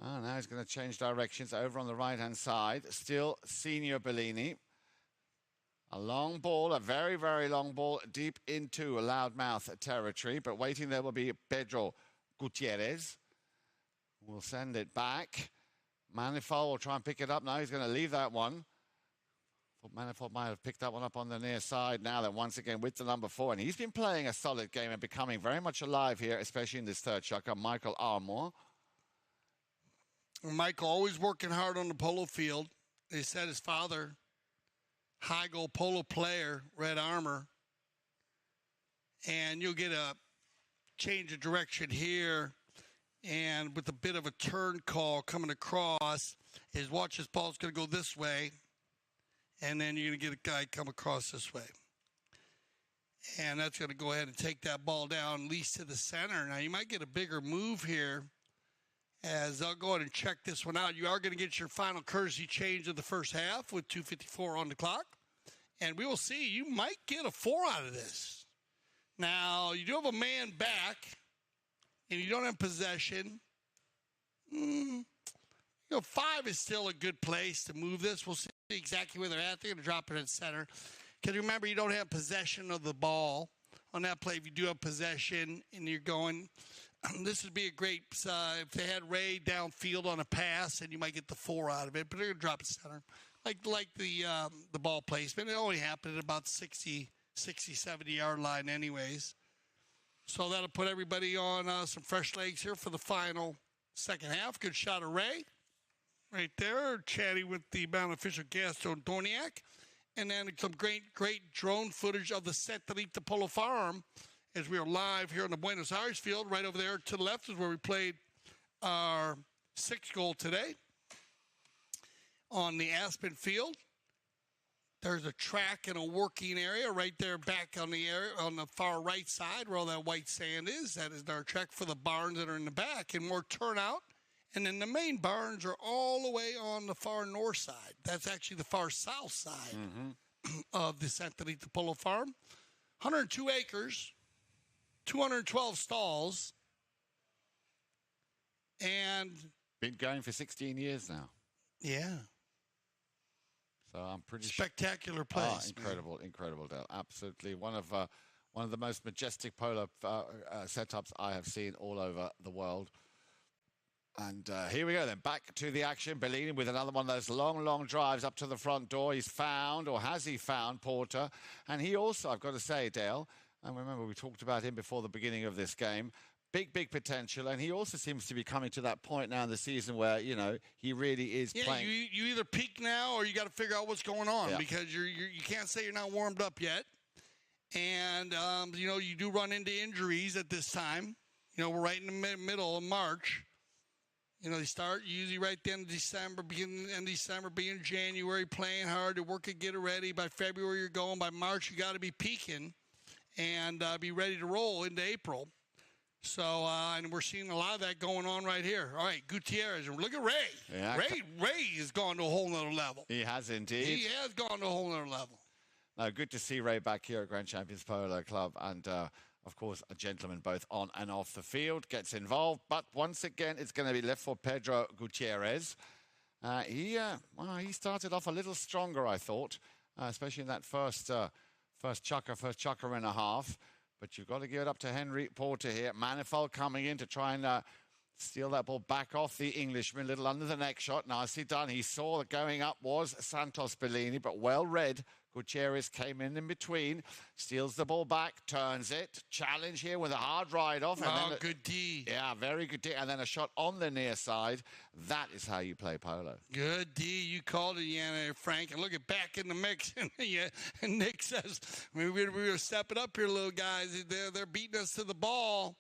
Oh, now he's going to change directions over on the right-hand side. Still Senior Bellini. A long ball, a very, very long ball, deep into a Loudmouth territory. But waiting there will be Pedro Gutierrez. We'll send it back. Manifold will try and pick it up. Now he's going to leave that one. Manifold might have picked that one up on the near side now, then once again with the number 4. And he's been playing a solid game and becoming very much alive here, especially in this third chukker, Michael Armour. Michael always working hard on the polo field. They said his father, high goal polo player, red armor. And you'll get a change of direction here. And with a bit of a turn call coming across, is watch this ball's going to go this way. And then you're going to get a guy come across this way. And that's going to go ahead and take that ball down, at least to the center. Now, you might get a bigger move here, as I'll go ahead and check this one out. You are going to get your final courtesy change of the first half with 2:54 on the clock. And we will see. You might get a 4 out of this. Now, you do have a man back, and you don't have possession. 5 is still a good place to move this. We'll see exactly where they're at. They're going to drop it at center. Because remember, you don't have possession of the ball on that play. If you do have possession and you're going, this would be a great, if they had Ray downfield on a pass, and you might get the 4 out of it. But they're going to drop it center. Like the ball placement. It only happened at about 60, 70-yard line anyways. So that'll put everybody on some fresh legs here for the final second half. Good shot of Ray. Right there, chatting with the bound official Gaston Dorniak. And then some great drone footage of the Centralita Polo Farm as we are live here on the Buenos Aires field. Right over there to the left is where we played our 6th goal today on the Aspen field. There's a track and a working area right there back on the area on the far right side where all that white sand is. That is our track for the barns that are in the back, and more turnout. And then the main barns are all the way on the far north side. That's actually the far south side of the Centralita Polo Farm. 102 acres, 212 stalls, and been going for 16 years now. Yeah. So I'm pretty spectacular place. Incredible, Del. Absolutely one of the most majestic polo setups I have seen all over the world. And here we go then, back to the action. Bellini with another one of those long drives up to the front door. He's found, or has he found, Porter? And he also, I've got to say, Dale, and remember we talked about him before the beginning of this game, big potential. And he also seems to be coming to that point now in the season where, he really is playing. You either peak now or you got to figure out what's going on because you can't say you're not warmed up yet. And, you do run into injuries at this time. We're right in the middle of March. They start usually right at the end of December, beginning of December, beginning of January, playing hard to work and get it ready. By February, you're going. By March, you got to be peaking. and be ready to roll into April. So, and we're seeing a lot of that going on right here. All right, Gutierrez. Look at Ray. Yeah. Ray has gone to a whole nother level. He has indeed. He has gone to a whole nother level. Good to see Ray back here at Grand Champions Polo Club. And, of course, a gentleman both on and off the field, gets involved. But once again, it's going to be left for Pedro Gutierrez. He started off a little stronger, I thought, especially in that first chukker and a half. But you've got to give it up to Henry Porter here. Manifold coming in to try and steal that ball back off the Englishman. Little under the neck shot. Nicely done. He saw that going up was Santos Bellini, but well read. Gutierrez came in between, steals the ball back, turns it. Challenge here with a hard ride off. And good D. Yeah, very good D. And then a shot on the near side. That is how you play polo. Good D. You called it, Yana, Frank. And look at back in the mix. And Nick says, we're going to step it up here, little guys. They're beating us to the ball.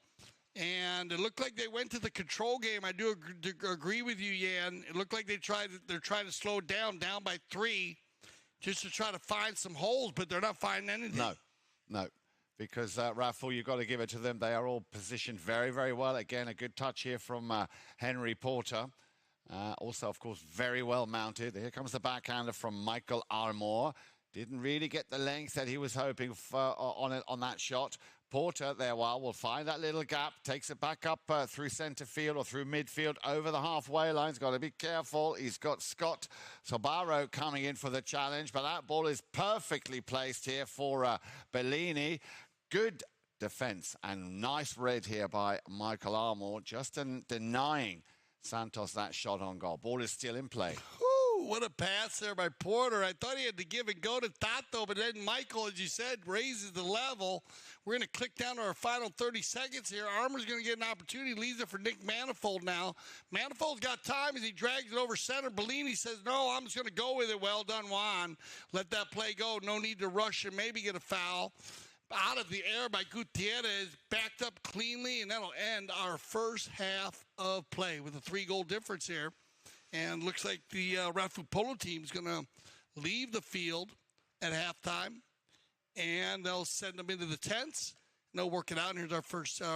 And it looked like they went to the control game. I do agree with you, Yan. It looked like they're trying to slow down by 3. Just to try to find some holes, but they're not finding anything. No. Because, Rafool, you've got to give it to them. They are all positioned very, very well. Again, a good touch here from Henry Porter. Also, of course, very well mounted. Here comes the backhander from Michael Armour. Didn't really get the length that he was hoping for on that shot. Porter there will find that little gap, takes it back up through centre field or through midfield over the halfway line. He's got to be careful. He's got Scott Sobaro coming in for the challenge, but that ball is perfectly placed here for Bellini. Good defence and nice read here by Michael Armour, just denying Santos that shot on goal. Ball is still in play. What a pass there by Porter. I thought he had to give and go to Tato, but then Michael, as you said, raises the level. We're going to click down to our final 30 seconds here. Armour's going to get an opportunity. Leaves it for Nick Manifold now. Manifold's got time as he drags it over center. Bellini says, no, I'm just going to go with it. Well done, Juan. Let that play go. No need to rush and maybe get a foul. Out of the air by Gutierrez, backed up cleanly, and that'll end our first half of play with a 3-goal difference here. And looks like the Rafool Polo team is going to leave the field at halftime, and they'll send them into the tents, and they'll work it out. And here's our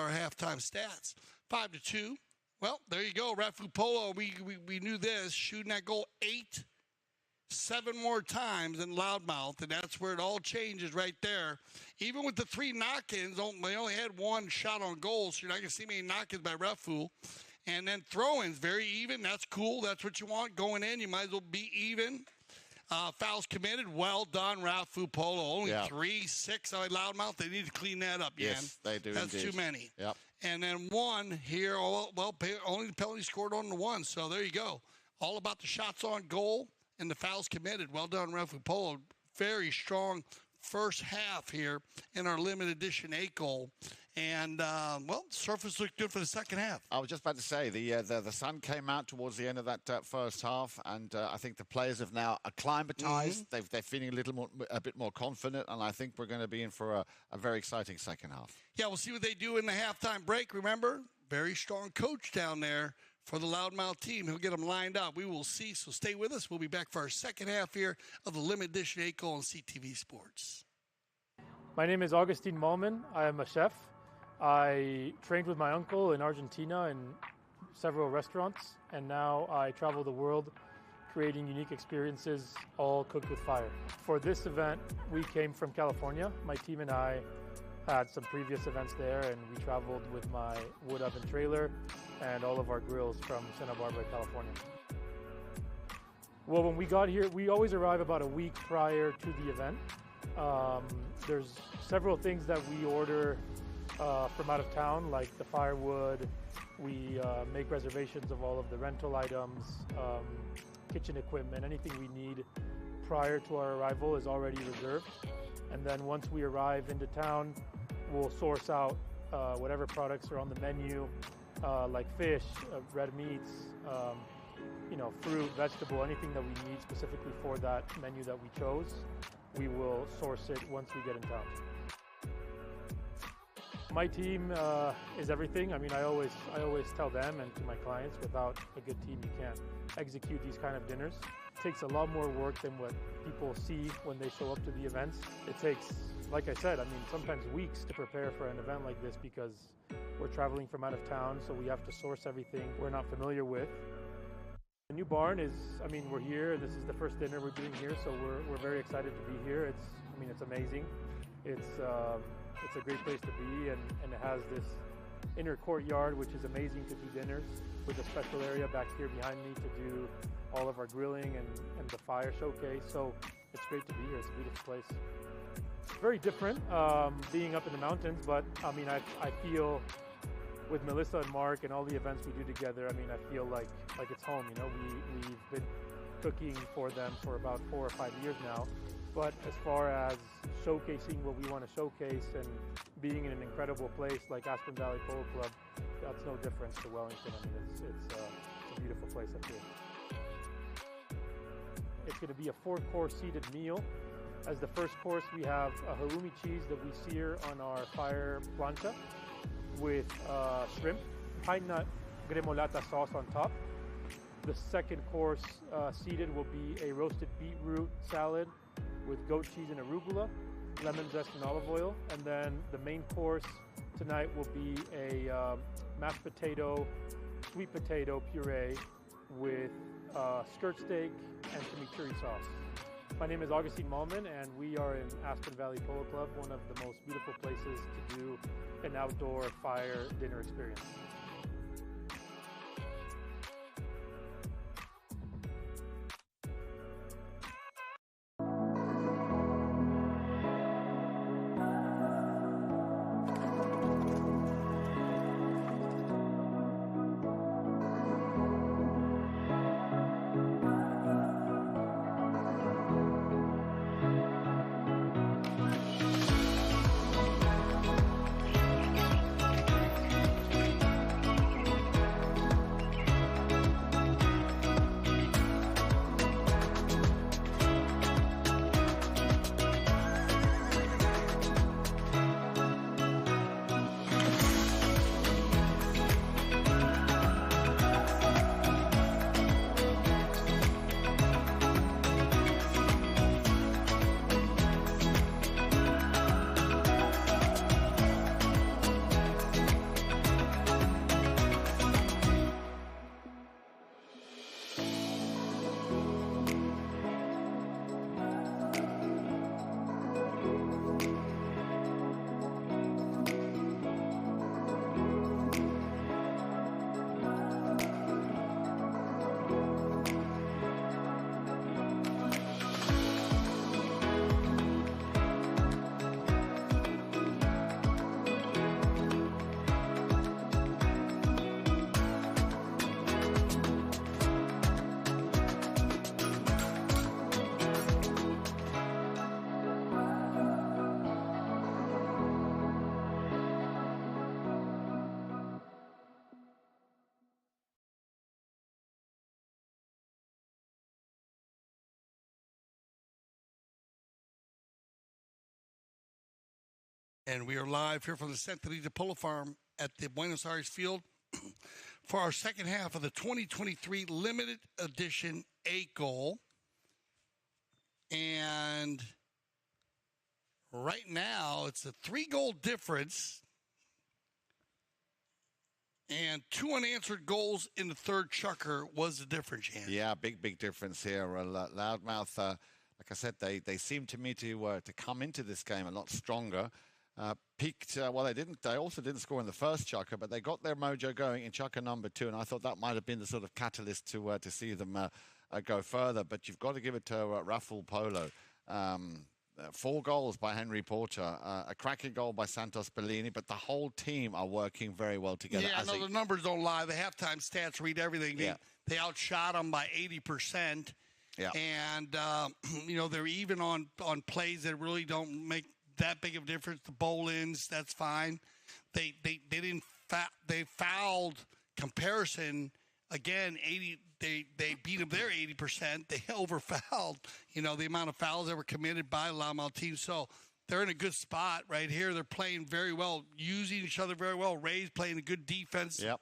halftime stats: 5-2. Well, there you go, Rafool Polo. We knew this, shooting that goal 7 more times than Loudmouth, and that's where it all changes right there. Even with the 3 knock-ins, they only had 1 shot on goal, so you're not going to see many knock-ins by Rafool. And then throw-ins, very even. That's cool. That's what you want. Going in, you might as well be even. Fouls committed. Well done, Rafool Polo. Only 3-6 on Loudmouth. They need to clean that up, Yan. Yes, they do. That's indeed. too many. Yep. And then 1 here. Only the penalty scored on the 1. So there you go. All about the shots on goal and the fouls committed. Well done, Rafool Polo. Very strong first half here in our limited edition 8-goal. And, surface looked good for the second half. I was just about to say, the sun came out towards the end of that first half, and I think the players have now acclimatized. Mm-hmm. They're feeling a bit more confident, and I think we're going to be in for a very exciting second half. Yeah, we'll see what they do in the halftime break. Remember, very strong coach down there for the Loudmouth team. He'll get them lined up. We will see, so stay with us. We'll be back for our second half here of the limited edition 8-goal on CTV Sports. My name is Augustine Malman. I am a chef. I trained with my uncle in Argentina in several restaurants, and now I travel the world creating unique experiences, all cooked with fire. For this event, we came from California. My team and I had some previous events there, and we traveled with my wood oven trailer and all of our grills from Santa Barbara, California. Well, when we got here, we always arrive about a week prior to the event. There's several things that we order from out of town, like the firewood. We make reservations of all of the rental items, kitchen equipment, anything we need prior to our arrival is already reserved. And then once we arrive into town, we'll source out whatever products are on the menu, like fish, red meats, fruit, vegetable, anything that we need specifically for that menu that we chose. We will source it once we get in town. My team is everything. I mean, I always tell them and to my clients, without a good team, you can't execute these kind of dinners. takes a lot more work than what people see when they show up to the events. It takes, like I said, I mean, sometimes weeks to prepare for an event like this because we're traveling from out of town, so we have to source everything we're not familiar with. The new barn is, I mean, we're here. This is the first dinner we're doing here, so we're very excited to be here. It's amazing. It's a great place to be, and it has this inner courtyard, which is amazing to do dinners, with a special area back here behind me to do all of our grilling and the fire showcase. So it's great to be here. It's a beautiful place. It's very different being up in the mountains, but I mean, I feel with Melissa and Mark and all the events we do together, I mean, I feel like it's home. You know, we've been cooking for them for about 4 or 5 years now. But as far as showcasing what we want to showcase and being in an incredible place like Aspen Valley Polo Club, that's no difference to Wellington. I mean, it's a beautiful place up here. It's going to be a 4-course seated meal. As the first course, we have a halloumi cheese that we sear on our fire plancha with shrimp, pine nut gremolata sauce on top. The second course seated will be a roasted beetroot salad with goat cheese and arugula, lemon zest and olive oil. And then the main course tonight will be a mashed potato, sweet potato puree with skirt steak and chimichurri sauce. My name is Augustine Malman, and we are in Aspen Valley Polo Club, one of the most beautiful places to do an outdoor fire dinner experience. And we are live here from the Santa Rita Polo Farm at the Buenos Aires field for our second half of the 2023 limited edition 8-goal. And right now it's a 3-goal difference and 2 unanswered goals in the third chukker was the difference, Jan. Yeah, big difference here. Loudmouth, like I said, they seem to me to come into this game a lot stronger. Peaked, well, they also didn't score in the first chukker, but they got their mojo going in chukker number 2, and I thought that might have been the sort of catalyst to see them go further. But you've got to give it to Rafool Polo. 4 goals by Henry Porter, a cracking goal by Santos Bellini, but the whole team are working very well together. Yeah, no, the numbers don't lie. The halftime stats read everything. They outshot them by 80%. Yeah. And, they're even on plays that really don't make that big of a difference. The bowl-ins, that's fine. They didn't they fouled comparison again. 80. They beat them there 80%. They over-fouled. The amount of fouls that were committed by the Loudmouth team. So they're in a good spot right here. They're playing very well, using each other very well. Ray's playing a good defense. Yep.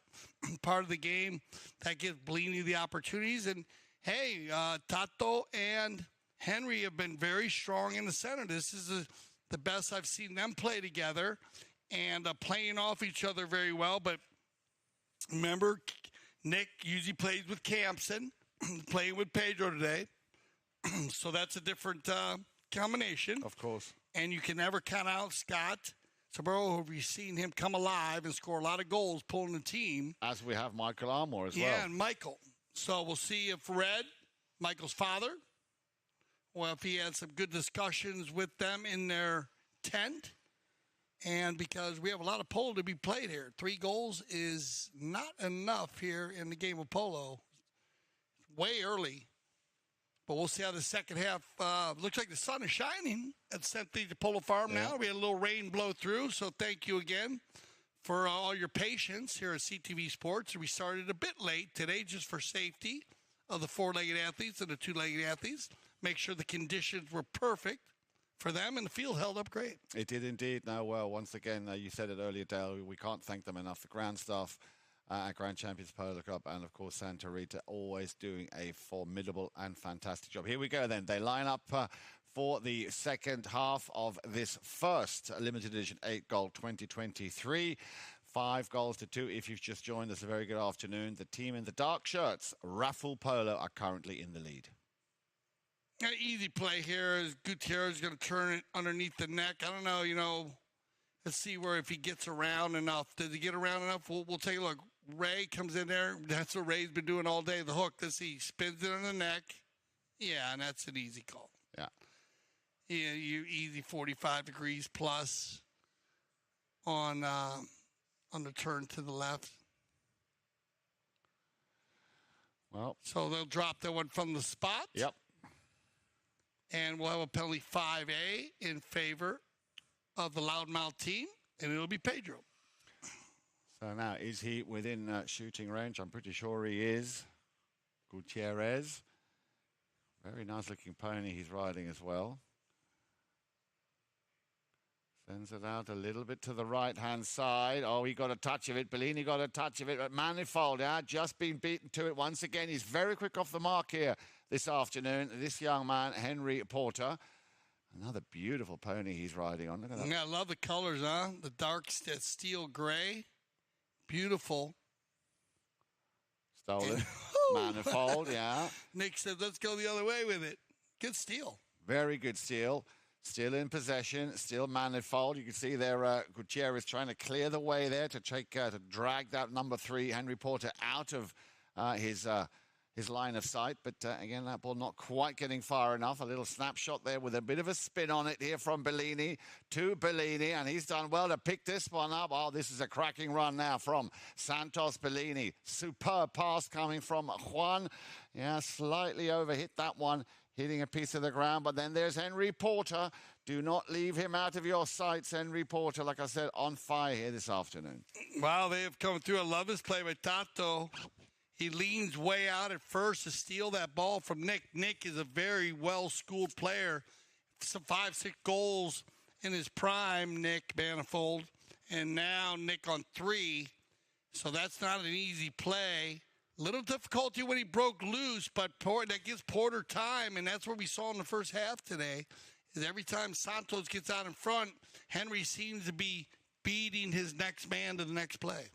Part of the game that gives Bellini the opportunities, and hey, Tato and Henry have been very strong in the center. This is the best I've seen them play together and playing off each other very well. But remember, Nick usually plays with Campson, playing with Pedro today. So that's a different combination. Of course. And you can never count out Scott Saburo. Have you seen him come alive and score a lot of goals pulling the team? As we have Michael Armour as well. Yeah, and Michael. So we'll see if Red, Michael's father, well, if he had some good discussions with them in their tent. And because we have a lot of polo to be played here. 3 goals is not enough here in the game of polo. Way early. But we'll see how the second half looks like the sun is shining at St. Theta Polo Farm now. We had a little rain blow through, so thank you again for all your patience here at CTV Sports. We started a bit late today just for safety of the 4-legged athletes and the 2-legged athletes. Make sure the conditions were perfect for them, and the field held up great. It did indeed. Now, well, once again, you said it earlier, Dale, we can't thank them enough. The ground staff at Grand Champions Polo Club and, of course, Santa Rita always doing a formidable and fantastic job. Here we go then. They line up for the second half of this first limited edition 8-goal 2023. 5 goals to 2. If you've just joined us, a very good afternoon. The team in the dark shirts, Rafool Polo, are currently in the lead. An easy play here is Gutierrez is going to turn it underneath the neck. I don't know, let's see where if he gets around enough. Does he get around enough? We'll take a look. Ray comes in there. That's what Ray's been doing all day. The hook. Let's see. Spins it on the neck. Yeah, and that's an easy call. Yeah. Yeah, you easy 45 degrees plus on the turn to the left. Well. So they'll drop that one from the spot. Yep. And we'll have a penalty 5A in favor of the Loudmouth team, and it'll be Pedro. So now, is he within shooting range? I'm pretty sure he is. Gutierrez. Very nice-looking pony he's riding as well. Sends it out a little bit to the right-hand side. Oh, he got a touch of it. Bellini got a touch of it. But Manifold, just been beaten to it once again. He's very quick off the mark here this afternoon. This young man, Henry Porter. Another beautiful pony he's riding on. Look at that. Yeah, I love the colors, huh? The dark steel gray. Beautiful. Stolen. Manifold, yeah. Nick said, let's go the other way with it. Good steal. Very good steal. Still in possession, still Manifold. You can see there Gutierrez trying to clear the way there to drag that number 3, Henry Porter, out of his line of sight. But again, that ball not quite getting far enough. A little snapshot there with a bit of a spin on it here from Bellini to Bellini. And he's done well to pick this one up. Oh, this is a cracking run now from Santos Bellini. Superb pass coming from Juan. Yeah, slightly overhit that one, hitting a piece of the ground. But then there's Henry Porter. Do not leave him out of your sights, Henry Porter. Like I said, on fire here this afternoon. Wow, they have come through. I love this play by Tato. He leans way out at first to steal that ball from Nick. Nick is a very well-schooled player. Some 5-6 goals in his prime, Nick Manifold. And now Nick on 3. So that's not an easy play. Little difficulty when he broke loose, but that gives Porter time, and that's what we saw in the first half today, is every time Santos gets out in front, Henry seems to be beating his next man to the next play.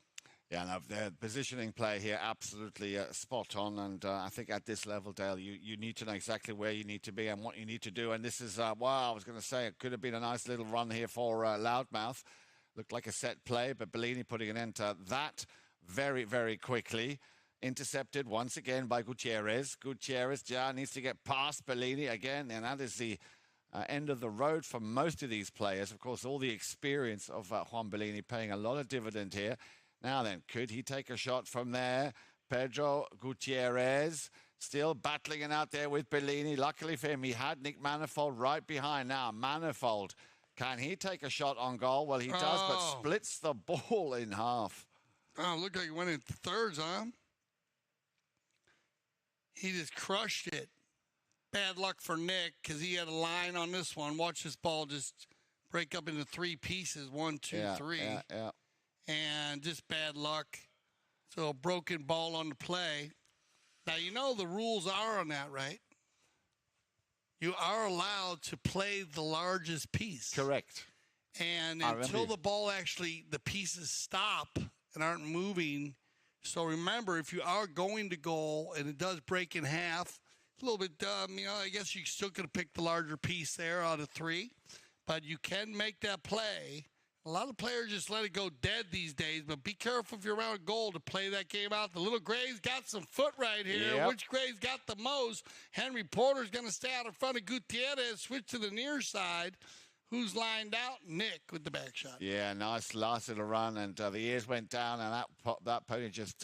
Yeah, no, the positioning play here absolutely spot on, and I think at this level, Dale, you need to know exactly where you need to be and what you need to do, and this is, wow, I was going to say, it could have been a nice little run here for Loudmouth. Looked like a set play, but Bellini putting an end to that very, very quickly. Intercepted once again by Gutierrez. Gutierrez needs to get past Bellini again, and that is the end of the road for most of these players. Of course, all the experience of Juan Bellini paying a lot of dividend here. Now then, could he take a shot from there? Pedro Gutierrez still battling it out there with Bellini. Luckily for him, he had Nick Manifold right behind. Now, Manifold, can he take a shot on goal? Well, he does, but splits the ball in half. Oh, looked like he went into thirds, huh? He just crushed it. Bad luck for Nick because he had a line on this one. Watch this ball just break up into 3 pieces. 1, 2, 3. Yeah. And just bad luck. So a broken ball on the play. Now, you know the rules are on that, right? You are allowed to play the largest piece. Correct. And I until remember. the ball actually, the pieces stop and aren't moving. So remember, if you are going to goal and it does break in half, a little bit dumb, I guess you still could have picked the larger piece there out of 3. But you can make that play. A lot of players just let it go dead these days, but be careful if you're around goal to play that game out. The little Gray's got some foot right here. Yep. Which Gray's got the most? Henry Porter's going to stay out in front of Gutierrez, switch to the near side. Who's lined out? Nick with the back shot. Yeah, nice last little run, and the ears went down, and that pony just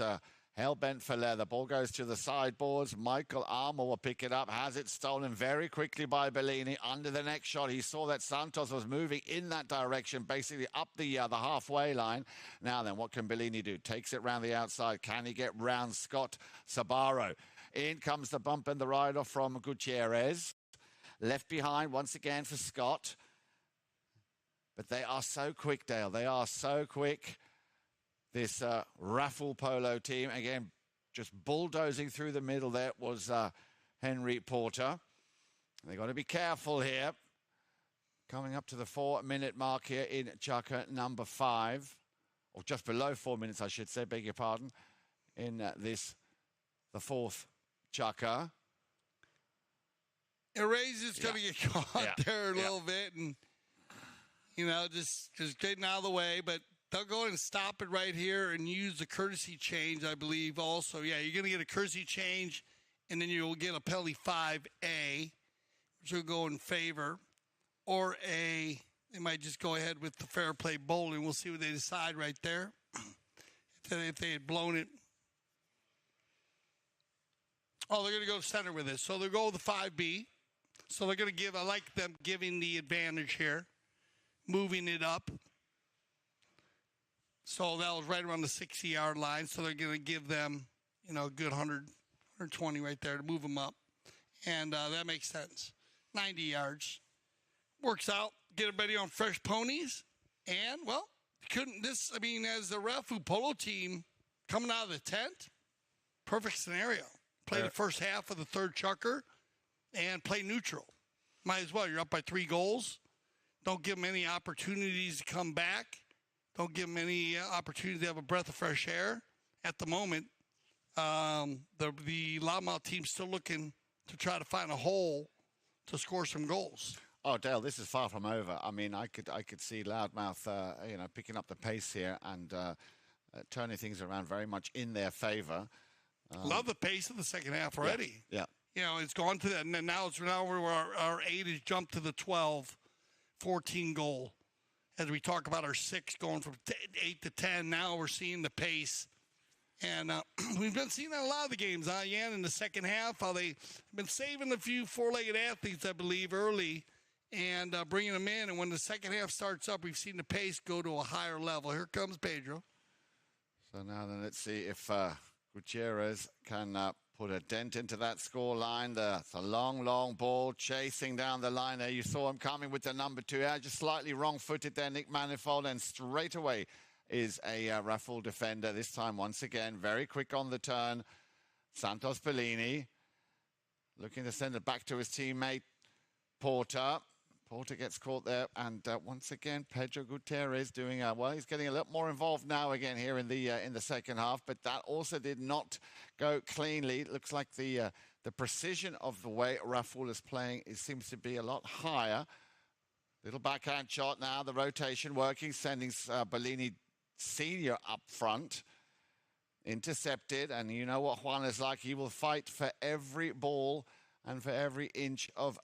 hell-bent for leather. Ball goes to the sideboards. Michael Armour will pick it up, has it stolen very quickly by Bellini. Under the next shot, he saw that Santos was moving in that direction, basically up the halfway line. Now then, what can Bellini do? Takes it round the outside. Can he get round Scott Sabaro? In comes the bump and the ride-off from Gutierrez. Left behind once again for Scott. But they are so quick, Dale. They are so quick. This Rafool Polo team, again, just bulldozing through the middle there was Henry Porter. They've got to be careful here. Coming up to the 4-minute mark here in Chukka number 5. Or just below 4 minutes, I should say, beg your pardon. In the 4th Chukka. Eraser's going to get caught there a little bit. And just getting out of the way, but they'll go ahead and stop it right here and use the courtesy change, I believe, also. Yeah, you're going to get a courtesy change, and then you'll get a penalty 5A, which will go in favor. Or they might just go ahead with the fair play bowling. We'll see what they decide right there. If they had blown it. Oh, they're going to go center with this. So they'll go with the 5B. So they're going to I like them giving the advantage here. Moving it up. So that was right around the 60-yard line. So they're going to give them, a good 100, 120 right there to move them up. And that makes sense. 90 yards. Works out. Get everybody on fresh ponies. And, as the Rafool Polo team coming out of the tent, perfect scenario. Play the first half of the third chukker and play neutral. Might as well. You're up by 3 goals. Don't give them any opportunities to come back. Don't give them any opportunity to have a breath of fresh air. At the moment, the Loudmouth team's still looking to try to find a hole to score some goals. Oh, Dale, this is far from over. I mean, I could see Loudmouth, picking up the pace here and turning things around very much in their favor. Love the pace of the second half already. Yeah. It's gone to that, and then now our 8 has jumped to the 12. 14 goal. As we talk about our 6 going from 8 to 10, now we're seeing the pace. And we've been seeing that a lot of the games, Yan, in the second half, how they've been saving a few four-legged athletes, I believe, early and bringing them in. And when the second half starts up, we've seen the pace go to a higher level. Here comes Pedro. So now then, let's see if Gutierrez can put a dent into that score line. It's a long ball chasing down the line there. You saw him coming with the number 2. Just slightly wrong-footed there, Nick Manifold, and straight away is a Rafool defender. This time, once again, very quick on the turn. Santos Bellini looking to send it back to his teammate, Porter. Porter gets caught there, and once again, Pedro Gutierrez doing he's getting a little more involved now again here in the second half, but that also did not go cleanly. It looks like the precision of the way Rafool is playing, it seems to be a lot higher. Little backhand shot now, the rotation working, sending Bellini Senior up front. Intercepted, and you know what Juan is like. He will fight for every ball and for every inch of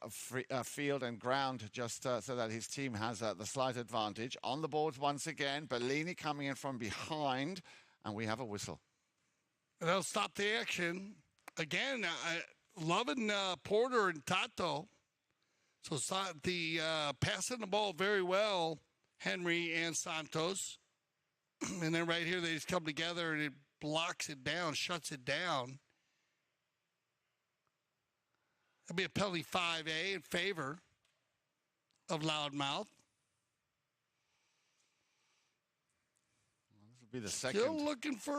field and ground, just so that his team has the slight advantage. On the boards once again, Bellini coming in from behind, and we have a whistle. They'll stop the action. Again, loving Porter and Tato. So passing the ball very well, Henry and Santos. And then right here, they just come together, and it blocks it down, shuts it down. That'll be a penalty 5A in favor of Loudmouth. Well, this will Be the second. Still looking for,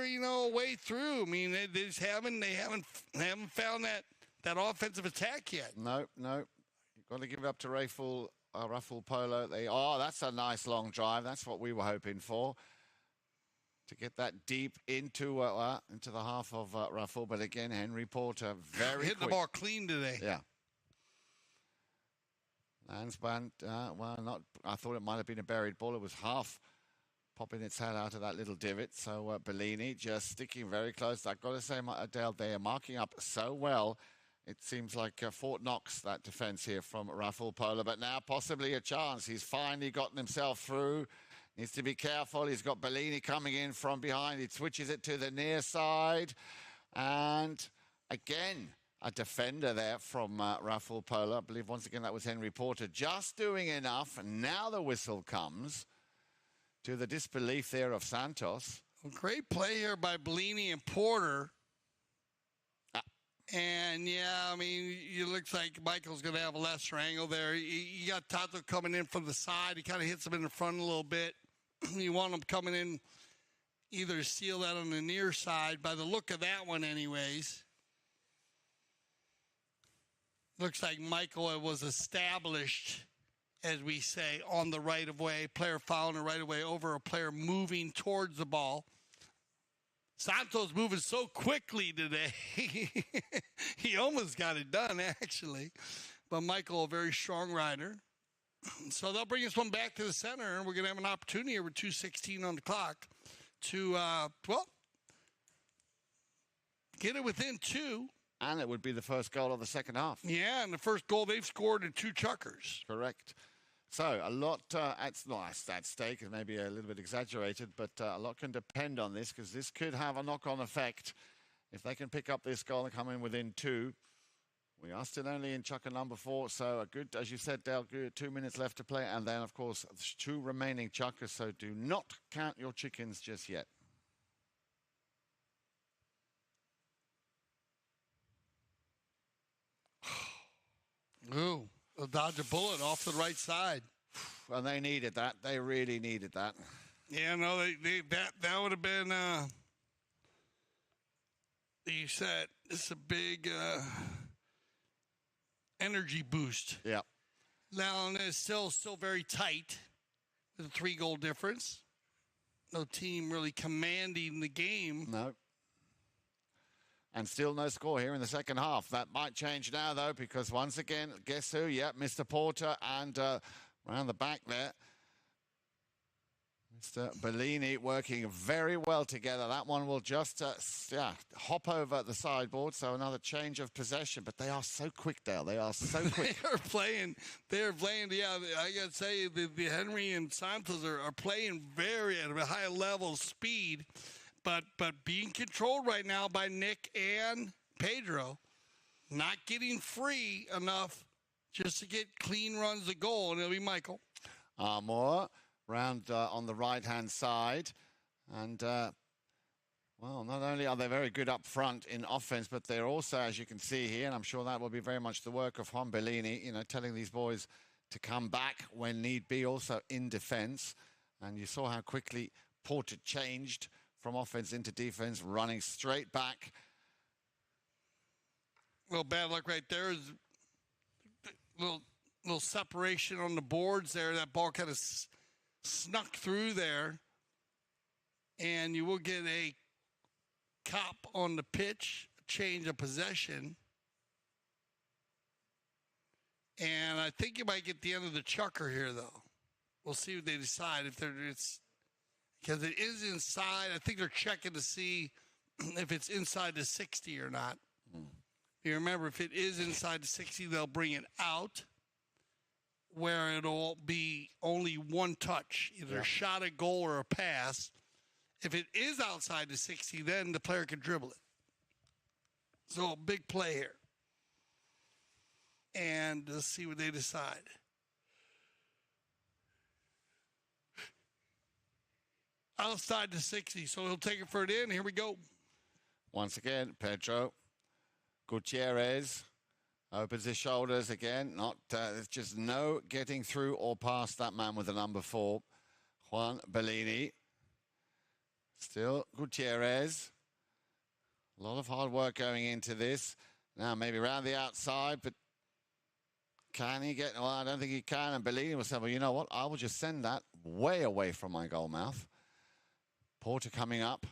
a way through. I mean, they just haven't found that offensive attack yet. No. You've got to give it up to Rafool Polo. That's a nice long drive. That's what we were hoping for. To get that deep into the half of Rafool. But again, Henry Porter very hitting the ball clean today. Yeah. Landsband, I thought it might have been a buried ball. It was half popping its head out of that little divot. So Bellini just sticking very close. I've got to say, Adele, they are marking up so well. It seems like Fort Knox, that defense here from Rafool Polo. But now possibly a chance. He's finally gotten himself through. Needs to be careful. He's got Bellini coming in from behind. He switches it to the near side. And again, a defender there from Rafool Polo. I believe once again that was Henry Porter. Just doing enough. And now the whistle comes, to the disbelief there of Santos. Great play here by Bellini and Porter. And, it looks like Michael's going to have a lesser angle there. You got Tato coming in from the side. He kind of hits him in the front a little bit. You want him coming in either to seal that on the near side, by the look of that one anyways. Looks like Michael was established, as we say, on the right-of-way. Player fouling the right-of-way over a player moving towards the ball. Santos moving so quickly today. He almost got it done, actually. But Michael, a very strong rider. So they'll bring this one back to the center, and we're going to have an opportunity here with 2:16 on the clock to, get it within two. And it would be the first goal of the second half. Yeah, and the first goal they've scored in two chuckers. Correct. So a lot it's not at stake. It may be a little bit exaggerated, but a lot can depend on this, because this could have a knock-on effect. If they can pick up this goal and come in within two, we are still only in chucker number 4. So a good, as you said, Dale, good 2 minutes left to play. And then, of course, there's 2 remaining chuckers. So do not count your chickens just yet. Ooh, they'll dodge a bullet off the right side. And they needed that. They really needed that. Yeah, no, that would have been, you said, it's a big energy boost. Yeah. Now, and it's still very tight with a 3-goal difference. No team really commanding the game. No. And still no score here in the second half. That might change now, though, because once again, guess who? Yeah, Mr. Porter and around the back there, Mr. Bellini working very well together. That one will just, hop over the sideboard. So another change of possession. But they are so quick, Dale. They are so quick. They're playing, yeah, I got to say, the Henry and Santos are playing very at a high level of speed. But being controlled right now by Nick and Pedro, not getting free enough just to get clean runs to goal, and it'll be Michael. More round on the right-hand side. And, not only are they very good up front in offense, but they're also, as you can see here, and I'm sure that will be very much the work of Juan Bellini, telling these boys to come back when need be, also in defense. And you saw how quickly Porter changed from offense into defense, running straight back. Well, bad luck right there. Is little separation on the boards there. That ball kind of snuck through there. And you will get a cop on the pitch, change of possession. And I think you might get the end of the chucker here, though. We'll see what they decide. Because it is inside. I think they're checking to see if it's inside the 60 or not. You remember, if it is inside the 60, they'll bring it out, where it'll be only one touch, either a shot at goal or a pass. If it is outside the 60, then the player can dribble it. So a big play here. And let's see what they decide. Outside the 60, so he'll take it for it in. Here we go. Once again, Pedro Gutierrez opens his shoulders again. There's just no getting through or past that man with the number 4, Juan Bellini. Still Gutierrez. A lot of hard work going into this. Now maybe around the outside, but can he get... Well, I don't think he can. And Bellini will say, well, you know what? I will just send that way away from my goal mouth. Porter coming up.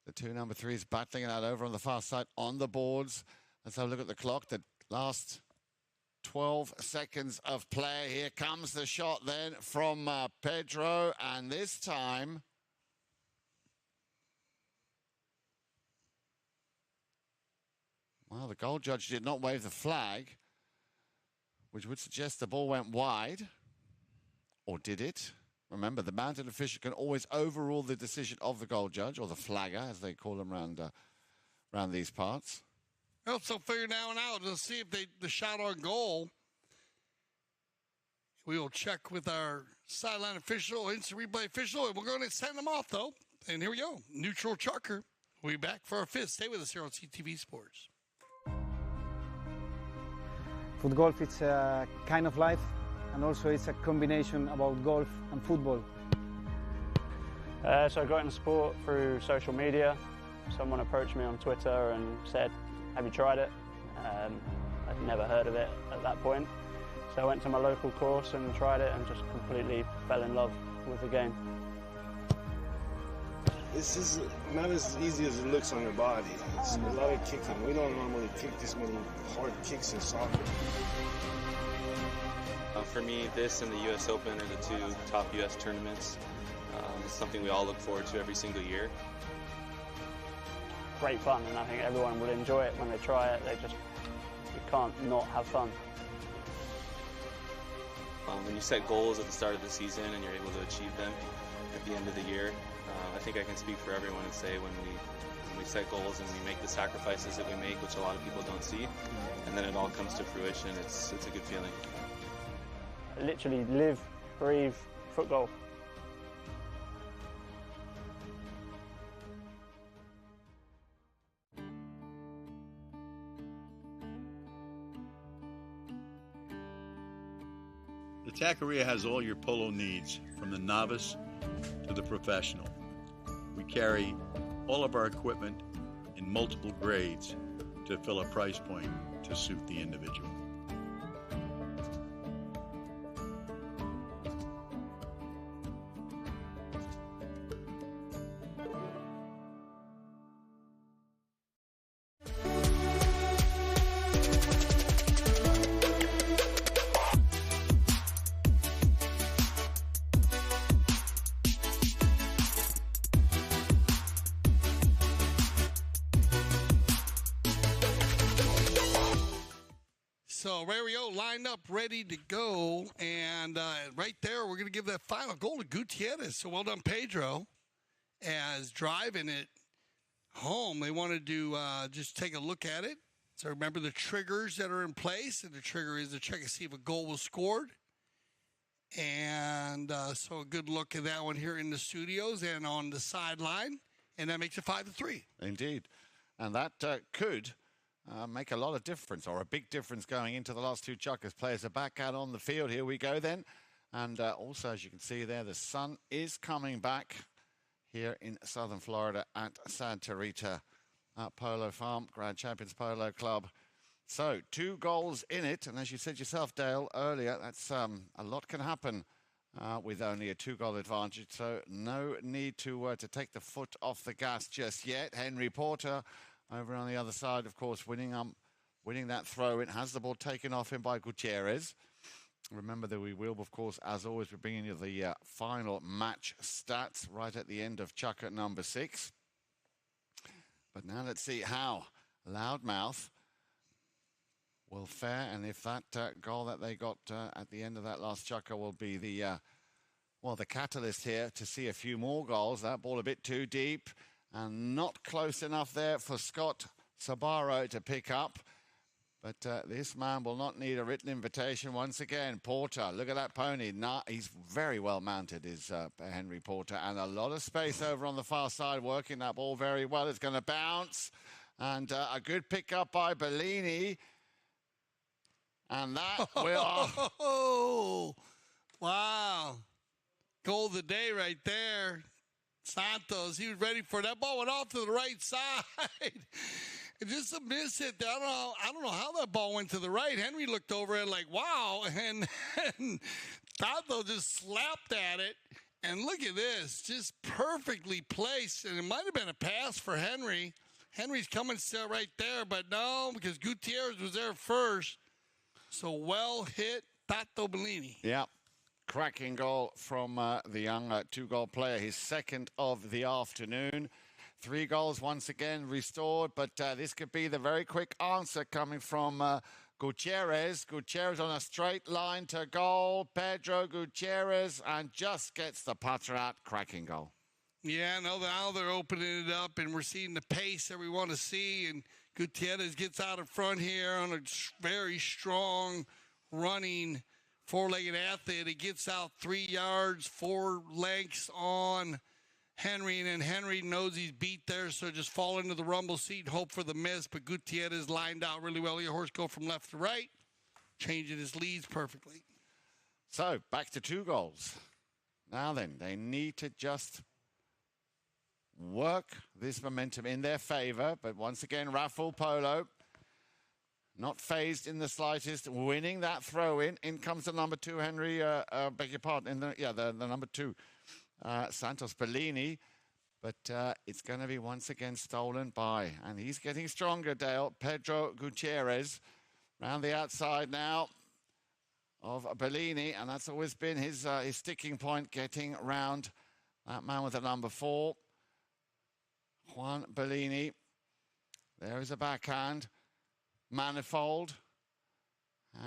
The two number threes battling it out over on the far side on the boards. Let's have a look at the clock. The last 12 seconds of play. Here comes the shot then from Pedro. And this time... Well, the goal judge did not wave the flag, which would suggest the ball went wide. Or did it? Remember, the mounted official can always overrule the decision of the goal judge, or the flagger, as they call them around these parts. Well, so figure now and out. Let's see if the shot on goal. We will check with our sideline official, instant replay official, and we're going to send them off, though. And here we go. Neutral Chucker. We'll be back for our fifth. Stay with us here on CTV Sports. Foot golf, it's a kind of life, and also it's a combination about golf and football. So I got into sport through social media. Someone approached me on Twitter and said, have you tried it? I'd never heard of it at that point. So I went to my local course and tried it and just completely fell in love with the game. This is not as easy as it looks on your body. It's a lot of kicking. We don't normally kick this many hard kicks in soccer. For me, this and the U.S. Open are the two top U.S. tournaments. It's something we all look forward to every single year. Great fun, and I think everyone will enjoy it when they try it. You can't not have fun. When you set goals at the start of the season and you're able to achieve them at the end of the year, I think I can speak for everyone and say when we set goals and we make the sacrifices that we make, which a lot of people don't see, and then it all comes to fruition, it's a good feeling. I literally live, breathe foot golf. The taqueria has all your polo needs, from the novice to the professional. We carry all of our equipment in multiple grades to fill a price point to suit the individual. So Rario lined up, ready to go, and right there, we're going to give that final goal to Gutierrez. So well done, Pedro, as driving it home. They wanted to just take a look at it. So remember the triggers that are in place, and the trigger is to check and see if a goal was scored. And so a good look at that one here in the studios and on the sideline, and that makes it 5-3. Indeed, and that could make a lot of difference, or a big difference going into the last two chukkers. Players are back out on the field. Here we go then. And also, as you can see there, the sun is coming back here in southern Florida at Santa Rita Polo Farm, Grand Champions Polo Club. So 2 goals in it. And as you said yourself, Dale, earlier, that's a lot can happen with only a 2-goal advantage. So no need to take the foot off the gas just yet. Henry Porter over on the other side, of course, winning that throw. It has the ball taken off him by Gutierrez. Remember that we will, of course, as always, be bringing you the final match stats right at the end of chukker number 6. But now let's see how Loudmouth will fare, and if that goal that they got at the end of that last chukker will be the catalyst here to see a few more goals. That ball a bit too deep and not close enough there for Scott Sabaro to pick up. But this man will not need a written invitation once again. Porter, look at that pony. He's very well mounted, is Henry Porter. And a lot of space over on the far side, working that ball very well. It's going to bounce. And a good pick up by Bellini. And that will... Oh, wow. Goal of the day right there. Santos, he was ready for that ball, went off to the right side. And just a miss it. I don't know how that ball went to the right. Henry looked over it like, wow, and Santos just slapped at it. And look at this, just perfectly placed. And it might have been a pass for Henry. Henry's coming still right there, but no, because Gutierrez was there first. So well hit, Tato Bellini. Yeah. Cracking goal from the young two-goal player, his second of the afternoon. 3 goals once again restored, but this could be the very quick answer coming from Gutierrez. Gutierrez on a straight line to goal. Pedro Gutierrez, and just gets the putter out. Cracking goal. Yeah, no, now they're opening it up, and we're seeing the pace that we want to see. And Gutierrez gets out in front here on a very strong running four-legged athlete. He gets out 3 yards, 4 lengths on Henry, and then Henry knows he's beat there, so just fall into the rumble seat and hope for the miss. But Gutierrez lined out really well. Your horse go from left to right, changing his leads perfectly. So, back to 2 goals. Now then, they need to just work this momentum in their favor. But once again, Rafool Polo, not phased in the slightest, winning that throw-in. In comes the number 2, Henry, beg your pardon, the number 2, Santos Bellini. But it's going to be once again stolen by, and he's getting stronger, Dale, Pedro Gutierrez. Round the outside now of Bellini, and that's always been his sticking point, getting round that man with the number 4, Juan Bellini. There is a backhand. Manifold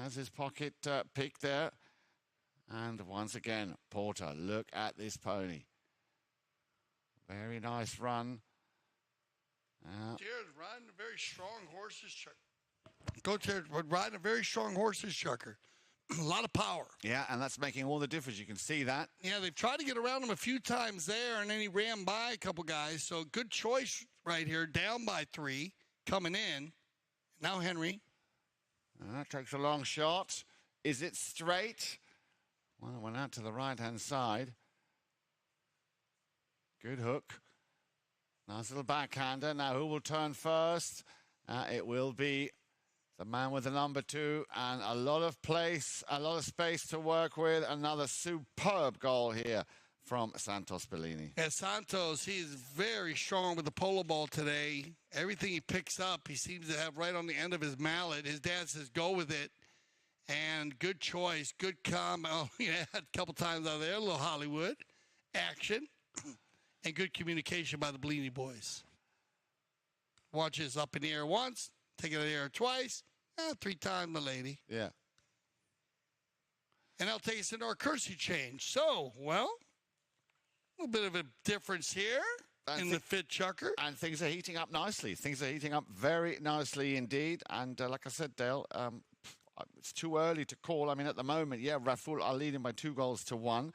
has his pocket picked there. And once again, Porter, look at this pony. Very nice run. Jared's riding a very strong horse's chucker. Coach Jared riding a very strong horse's chucker. A lot of power. Yeah, and that's making all the difference. You can see that. Yeah, they've tried to get around him a few times there, and then he ran by a couple guys. So good choice right here, down by 3, coming in. Now Henry. That takes a long shot. Is it straight? Well, it went out to the right-hand side. Good hook. Nice little backhander. Now, who will turn first? It will be the man with the number 2, and a lot of space to work with. Another superb goal here from Santos Bellini. Yeah, Santos, he is very strong with the polo ball today. Everything he picks up, he seems to have right on the end of his mallet. His dad says, go with it. And good choice, good combo. Yeah, a couple times out there, a little Hollywood action. And good communication by the Bellini boys. Watch this up in the air once, take it in the air twice, 3 times, my lady. Yeah. And that'll take us into our Kersey change. So, well, a little bit of a difference here in the fit chucker. And things are heating up nicely. Things are heating up very nicely indeed. And like I said, Dale, it's too early to call. I mean, at the moment, yeah, Rafool are leading by 2 goals to 1.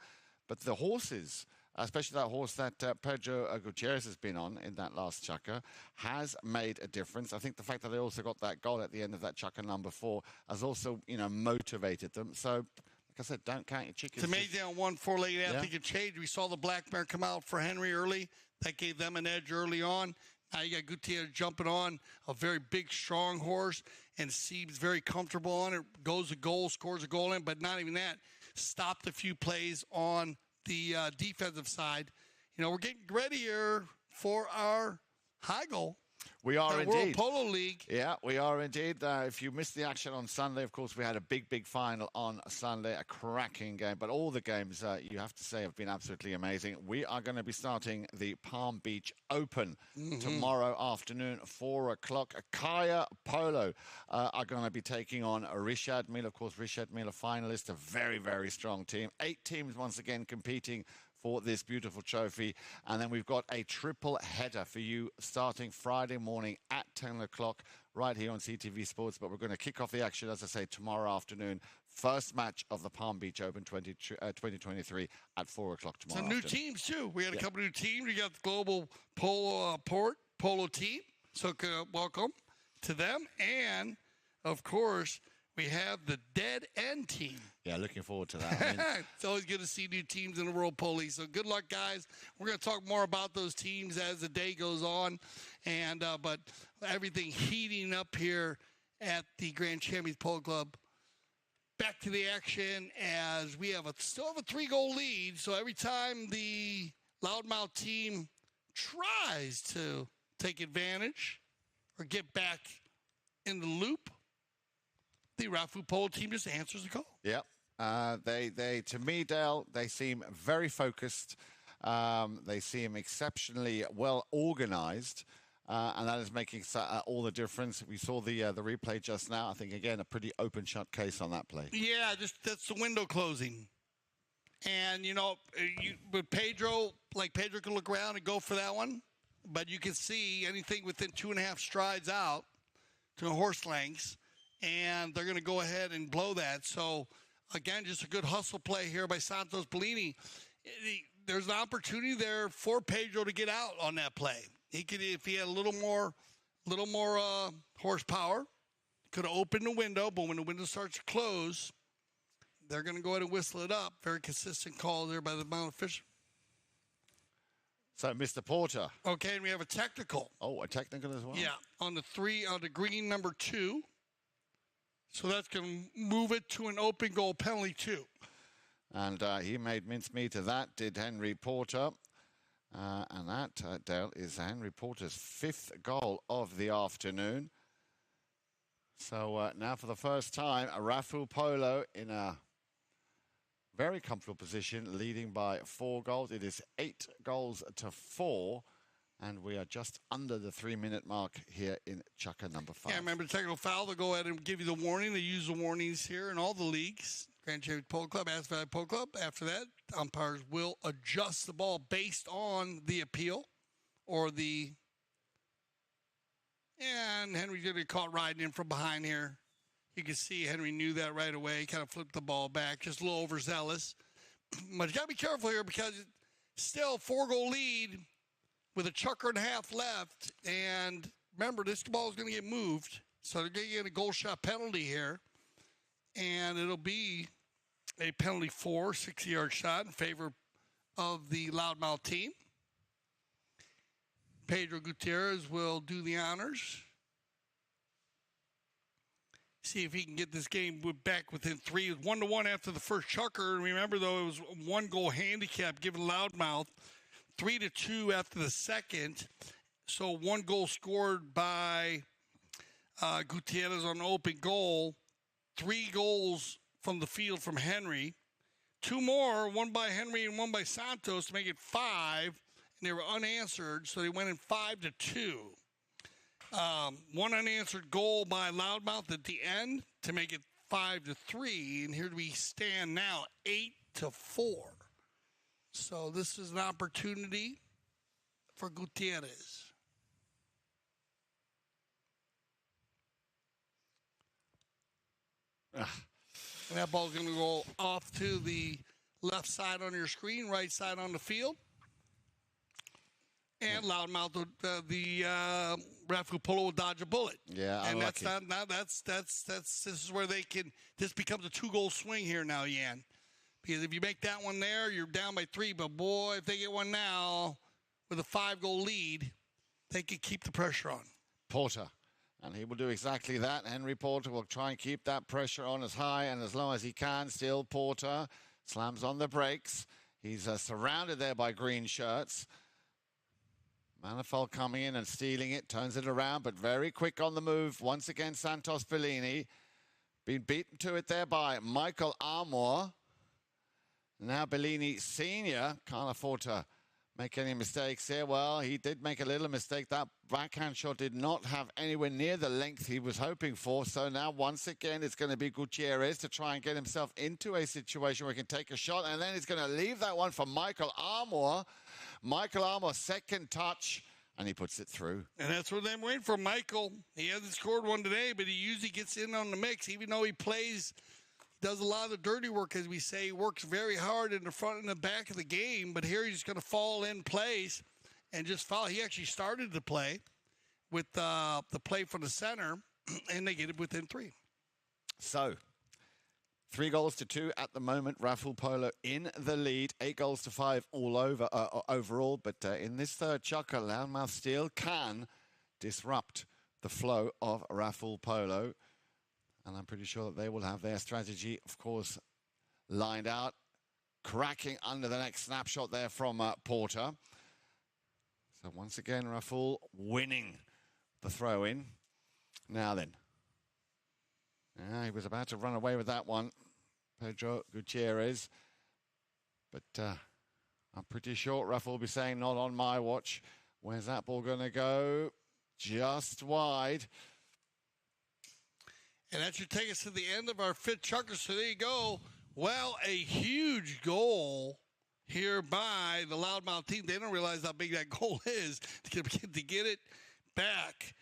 But the horses, especially that horse that Pedro Gutierrez has been on in that last chucker, has made a difference. I think the fact that they also got that goal at the end of that chucker number 4 has also, motivated them. So, like I said, don't count your chickens. It's amazing on 1 4-legged athlete can change. We saw the black mare come out for Henry early. That gave them an edge early on. Now you got Gutierrez jumping on a very big, strong horse, and seems very comfortable on it. Goes a goal, scores a goal in, but not even that. Stopped a few plays on the defensive side. We're getting ready here for our high goal. We are indeed. World Polo League. Yeah, we are indeed. If you missed the action on Sunday, of course, we had a big final on Sunday, a cracking game. But all the games, you have to say, have been absolutely amazing. We are going to be starting the Palm Beach Open tomorrow afternoon, 4 o'clock. Kaya Polo are going to be taking on Richard Mille. Of course, Richard Mille, finalist, a very, very strong team. 8 teams once again competing for this beautiful trophy. And then we've got a triple header for you starting Friday morning at 10 o'clock right here on CTV Sports. But we're going to kick off the action, as I say, tomorrow afternoon. First match of the Palm Beach Open 2023 at 4 o'clock tomorrow Some new teams, too. We had a couple new teams. We got the Global Polo team. So welcome to them. And, of course, we have the dead end team. Yeah, looking forward to that. I mean, it's always good to see new teams in the World Polo. So good luck, guys. We're going to talk more about those teams as the day goes on. And but everything heating up here at the Grand Champions Polo Club. Back to the action as we still have a 3-goal lead. So every time the Loudmouth team tries to take advantage or get back in the loop, the Rafool Polo team just answers the call. Yep. They to me, Dale, they seem very focused. They seem exceptionally well organized. And that is making all the difference. We saw the replay just now. I think, again, a pretty open shut case on that play. Yeah, that's the window closing. And, with Pedro, Pedro can look around and go for that one. But you can see anything within 2.5 strides out to horse lengths. And they're going to go ahead and blow that. So, again, just a good hustle play here by Santos Bellini. There's an opportunity there for Pedro to get out on that play. He could, if he had a little more horsepower, could have opened the window. But when the window starts to close, they're going to go ahead and whistle it up. Very consistent call there by the Mount official. So, Mr. Porter. Okay, and we have a technical. Oh, a technical as well? Yeah, on the green number 2. So that's going to move it to an open goal penalty 2. And he made mincemeat of that, did Henry Porter. And that, Dale, is Henry Porter's 5th goal of the afternoon. So now for the first time, a Rafool Polo in a very comfortable position, leading by 4 goals. It is 8 goals to 4. And we are just under the 3-minute mark here in Chukka number 5. Yeah, remember the technical foul. They'll go ahead and give you the warning. They use the warnings here in all the leagues. Grand Champions Polo Club, Aspen Valley Polo Club. After that, umpires will adjust the ball based on the appeal or the... And Henry's going to get caught riding in from behind here. You can see Henry knew that right away. He kind of flipped the ball back, just a little overzealous. But you got to be careful here because still 4-goal lead with a chucker and a half left. And remember, this ball is going to get moved. So they're going to get a goal shot penalty here. And it'll be a penalty 4, 60-yard shot in favor of the Loudmouth team. Pedro Gutierrez will do the honors. See if he can get this game back within 3. It was 1-1 after the first chucker. And remember, though, it was 1-goal handicap given Loudmouth. 3-2 after the second. So 1 goal scored by Gutierrez on open goal. 3 goals from the field from Henry. 2 more, 1 by Henry and 1 by Santos to make it 5. And they were unanswered, so they went in 5-2. 1 unanswered goal by Loudmouth at the end to make it 5-3. And here we stand now, 8-4. So this is an opportunity for Gutierrez. And that ball's going to go off to the left side on your screen, right side on the field. And Loudmouth, the Rafool Polo will dodge a bullet. Yeah, and unlucky. This is where they can. This becomes a 2-goal swing here now, Yan. Because if you make that one there, you're down by 3. But boy, if they get one now with a 5-goal lead, they can keep the pressure on. Porter. And he will do exactly that. Henry Porter will try and keep that pressure on as high and as low as he can. Still, Porter slams on the brakes. He's surrounded there by green shirts. Manifold coming in and stealing it, turns it around, but very quick on the move. Once again, Santos Bellini. Been beaten to it there by Michael Armour. Now Bellini Sr. can't afford to make any mistakes here. Well, he did make a little mistake. That backhand shot did not have anywhere near the length he was hoping for. So now, once again, it's going to be Gutierrez to try and get himself into a situation where he can take a shot. And then he's going to leave that one for Michael Armour. Michael Armour, second touch, and he puts it through. And that's what they're waiting for, Michael. He hasn't scored one today, but he usually gets in on the mix. Even though he plays, does a lot of the dirty work, as we say. He works very hard in the front and the back of the game, but here he's going to fall in place and just foul. He actually started the play with the play from the center, and they get it within 3. So, 3-2 at the moment. Rafool Polo in the lead. 8-5 all over overall. But in this third chukker, Loudmouth still can disrupt the flow of Rafool Polo. And I'm pretty sure that they will have their strategy, of course, lined out. Cracking under the next snapshot there from Porter. So once again, Rafool winning the throw-in. Now then. He was about to run away with that one, Pedro Gutierrez. But I'm pretty sure Rafool will be saying, not on my watch. Where's that ball going to go? Just wide. And that should take us to the end of our fifth chukker. So there you go. Well, a huge goal here by the Loudmouth team. They don't realize how big that goal is to get it back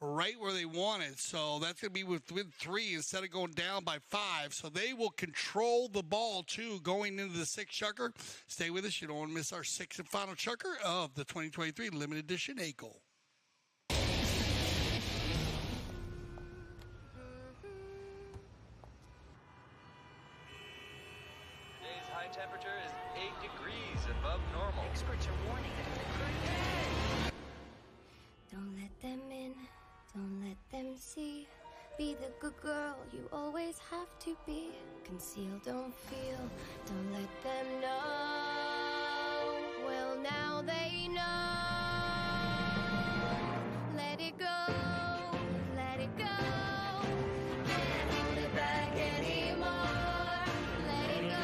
right where they want it. So that's going to be with 3 instead of going down by 5. So they will control the ball, too, going into the sixth chukker. Stay with us. You don't want to miss our sixth and final chukker of the 2023 Limited Edition 8-goal. Temperature is 8 degrees above normal. Experts are warning that don't let them in, don't let them see. Be the good girl you always have to be. Conceal, don't feel, don't let them know. Well, now they know. Let it go, let it go. Can't hold it back anymore. Let it go.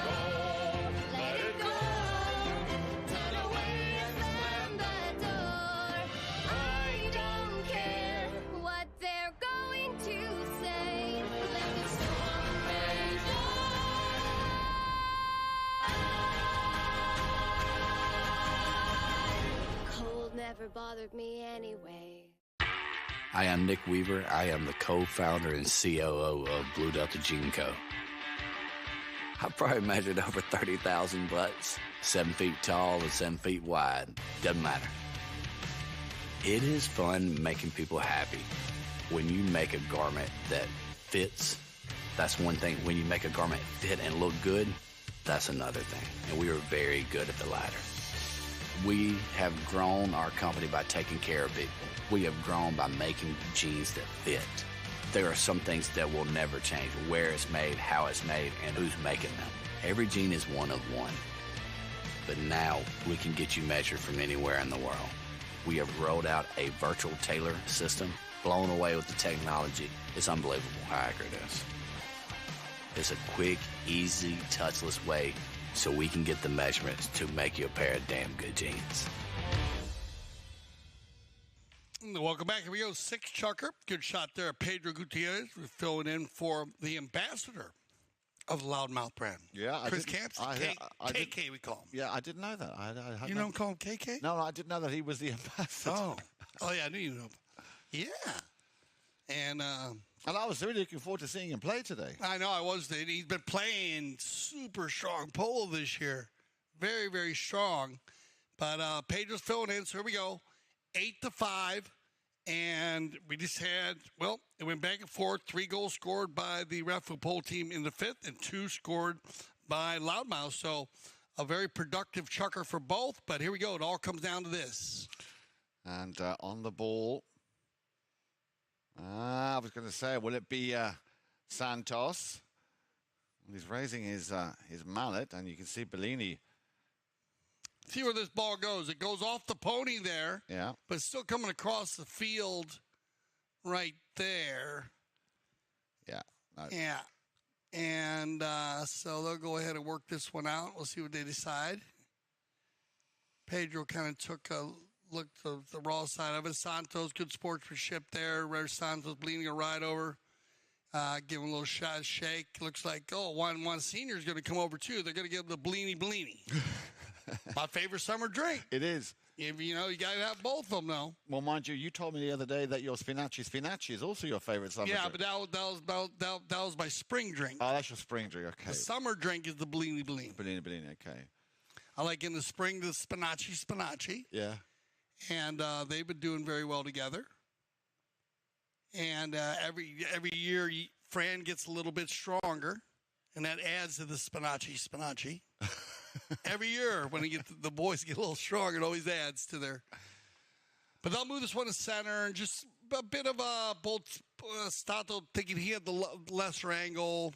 Never bothered me anyway. I am Nick Weaver. I am the co-founder and COO of Blue Delta Gene Co. I've probably measured over 30,000 butts, 7 feet tall and 7 feet wide. Doesn't matter. It is fun making people happy. When you make a garment that fits, that's one thing. When you make a garment fit and look good, that's another thing. And we are very good at the latter. We have grown our company by taking care of people. We have grown by making jeans that fit. There are some things that will never change. Where it's made, how it's made, and who's making them. Every jean is one of one. But now we can get you measured from anywhere in the world. We have rolled out a virtual tailor system, blown away with the technology. It's unbelievable how accurate it is. It's a quick, easy, touchless way so we can get the measurements to make you a pair of damn good jeans. Welcome back. Here we go. Sixth chukker. Good shot there. Pedro Gutierrez. We're filling in for the ambassador of the Loudmouth brand. Yeah, Chris Camps. KK, we call him. Yeah, I didn't know that. You don't call him KK? No, I didn't know that he was the ambassador. Oh yeah, I knew you knew him. Yeah. And I was really looking forward to seeing him play today. I know I was. He's been playing super strong polo this year. Very, very strong. But Pedro's filling in, so here we go. 8-5. And we just had, well, it went back and forth. 3 goals scored by the Rafool Polo team in the fifth and 2 scored by Loudmouth. So a very productive chukker for both. But here we go. It all comes down to this. And on the ball, I was going to say, will it be Santos? He's raising his mallet, and you can see Bellini. See where this ball goes. It goes off the pony there. Yeah. But it's still coming across the field right there. Yeah. Yeah. And so they'll go ahead and work this one out. We'll see what they decide. Pedro kind of took a look at the raw side of it. Santos, good sportsmanship there. Red Santos bleeding a ride over. Give him a little shot, shake. Looks like, one senior is going to come over too. They're going to give the Bellini. My favorite summer drink. It is. You got to have both of them, though. Well, mind you told me the other day that your spinaci is also your favorite summer drink. Yeah, but that was my spring drink. Oh, that's your spring drink, okay. The summer drink is the Bellini. Bellini, okay. I like in the spring the spinaci. Yeah. And they've been doing very well together. And every year Fran gets a little bit stronger, and that adds to the spinachi. Every year when the boys get a little stronger, it always adds to their. But they'll move this one to center, and just a bit of a bolt. Stato thinking he had the lesser angle,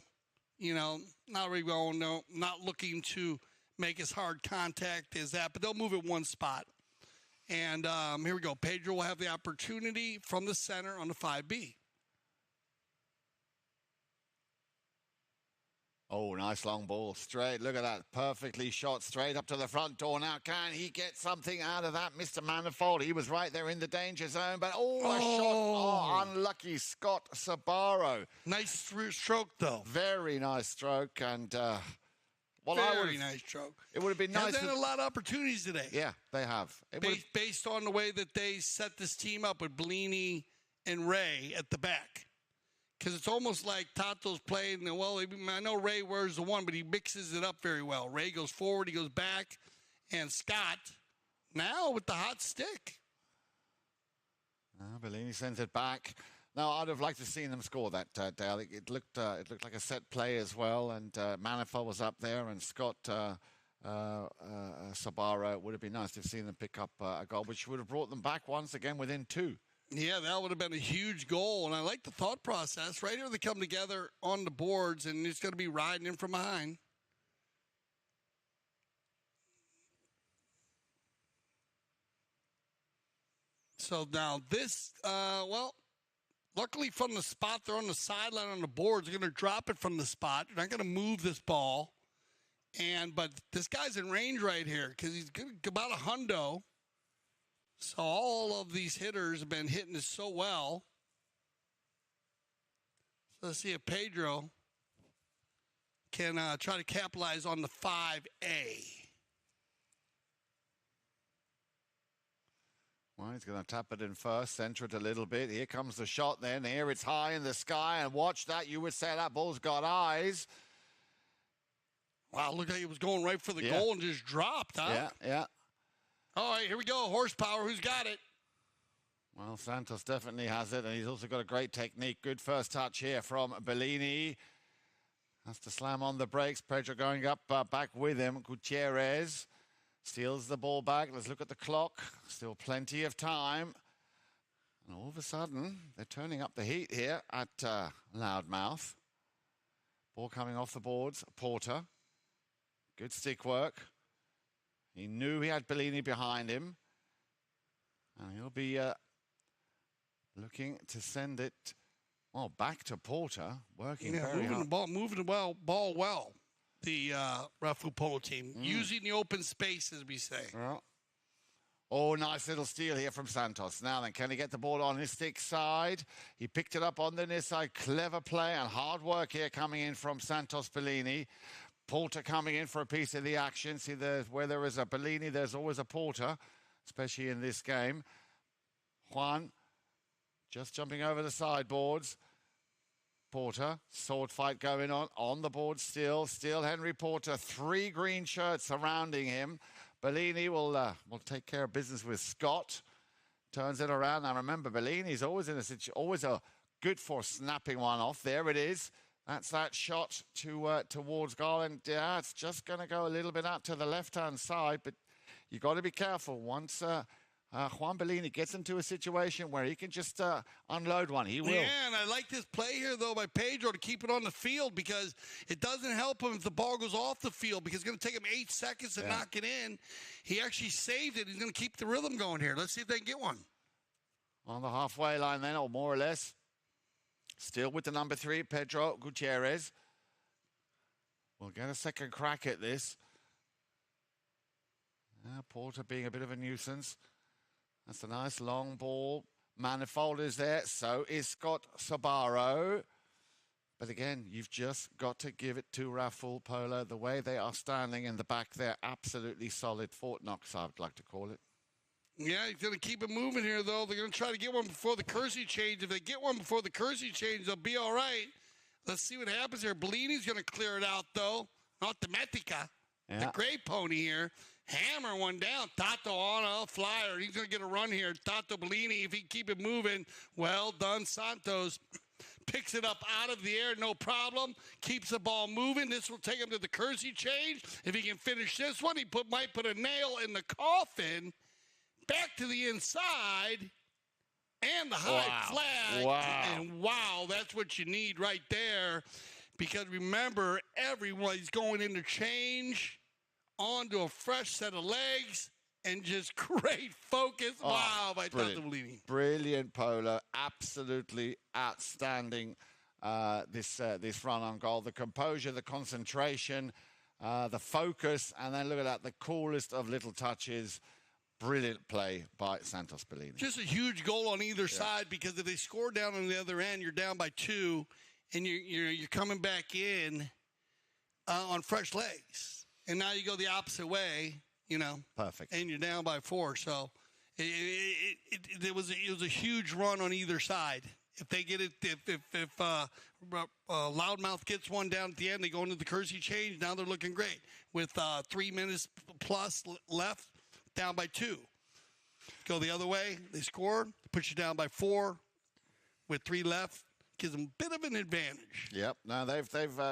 not really going, not looking to make as hard contact as that, but they'll move it one spot. And here we go. Pedro will have the opportunity from the center on the 5B. Oh, nice long ball. Straight. Look at that. Perfectly shot straight up to the front door. Now, can he get something out of that, Mr. Manifold? He was right there in the danger zone, but a shot. Oh, unlucky Scott Sabaro. Nice stroke, though. Very nice stroke. And, very nice stroke. It would have been nice. They've had a lot of opportunities today. Yeah, they have. Based on the way that they set this team up with Bellini and Ray at the back. Because it's almost like Tato's playing, I know Ray wears the one, but he mixes it up very well. Ray goes forward, he goes back, and Scott now with the hot stick. Bellini sends it back. Now, I'd have liked to have seen them score that, Dale. It looked like a set play as well, and Manifold was up there, and Scott Sabaro. It would have been nice to have seen them pick up a goal, which would have brought them back once again within 2. Yeah, that would have been a huge goal, and I like the thought process. Right here they come together on the boards, and it's going to be riding in from behind. So now this, luckily from the spot, they're on the sideline on the boards. They're going to drop it from the spot. They're not going to move this ball. But this guy's in range right here because he's about a hundo. So all of these hitters have been hitting this so well. So let's see if Pedro can try to capitalize on the 5A. Well, he's going to tap it in first, center it a little bit. Here comes the shot then. Here it's high in the sky, and watch that. You would say that ball's got eyes. Wow, look like he was going right for the goal and just dropped, huh? Yeah. All right, here we go. Horsepower. Who's got it? Well, Santos definitely has it, and he's also got a great technique. Good first touch here from Bellini. Has to slam on the brakes. Pedro going up, back with him. Gutierrez steals the ball back. Let's look at the clock. Still plenty of time. And all of a sudden, they're turning up the heat here at Loudmouth. Ball coming off the boards. Porter. Good stick work. He knew he had Bellini behind him. And he'll be looking to send it, back to Porter. Working very hard. Moving the ball well. The Rafool Polo team. Using the open space, as we say. Well. Oh, nice little steal here from Santos. Now then, can he get the ball on his stick side? He picked it up on the near side. Clever play and hard work here coming in from Santos Bellini. Porter coming in for a piece of the action. See, where there is a Bellini, there's always a Porter, especially in this game. Juan just jumping over the sideboards. Porter, sword fight going on the board still. Still Henry Porter, 3 green shirts surrounding him. Bellini will take care of business with Scott. Turns it around. Now remember, Bellini's always always good for snapping one off. There it is. That's that shot towards goal, and it's just going to go a little bit out to the left-hand side, but you got to be careful. Once Juan Bellini gets into a situation where he can just unload one, he will. Yeah, and I like this play here, though, by Pedro to keep it on the field because it doesn't help him if the ball goes off the field because it's going to take him 8 seconds to knock it in. He actually saved it. He's going to keep the rhythm going here. Let's see if they can get one. On the halfway line then, or more or less. Still with the number 3, Pedro Gutierrez. We'll get a second crack at this. Porter being a bit of a nuisance. That's a nice long ball. Manifold is there. So is Scott Sabaro. But again, you've just got to give it to Rafool Polo. The way they are standing in the back there, absolutely solid. Fort Knox, I would like to call it. Yeah, he's going to keep it moving here, though. They're going to try to get one before the Kersey change. If they get one before the Kersey change, they'll be all right. Let's see what happens here. Bellini's going to clear it out, though. Not the Metica. Yeah. The gray pony here. Hammer one down. Tato on a flyer. He's going to get a run here. Tato Bellini, if he can keep it moving. Well done, Santos. picks it up out of the air, no problem, keeps the ball moving. This will take him to the Kersey change. If he can finish this one, he might put a nail in the coffin, back to the inside, and the high flag. Wow. And wow, that's what you need right there. Because remember, everyone's going into change onto a fresh set of legs and just great focus. Wow, by Dr. Bellini. Brilliant, Polo. Absolutely outstanding, this run on goal. The composure, the concentration, the focus, and then look at that, the coolest of little touches. Brilliant play by Santos Bellini. Just a huge goal on either side, because if they score down on the other end, you're down by 2, and you're coming back in on fresh legs. And now you go the opposite way, Perfect. And you're down by 4. So it was a huge run on either side. If they get it, if Loudmouth gets one down at the end, they go into the Kersey change. Now they're looking great with 3 minutes plus left, down by 2. Go the other way, they score, push you down by 4 with 3 left. Gives them a bit of an advantage. Yep. No, they've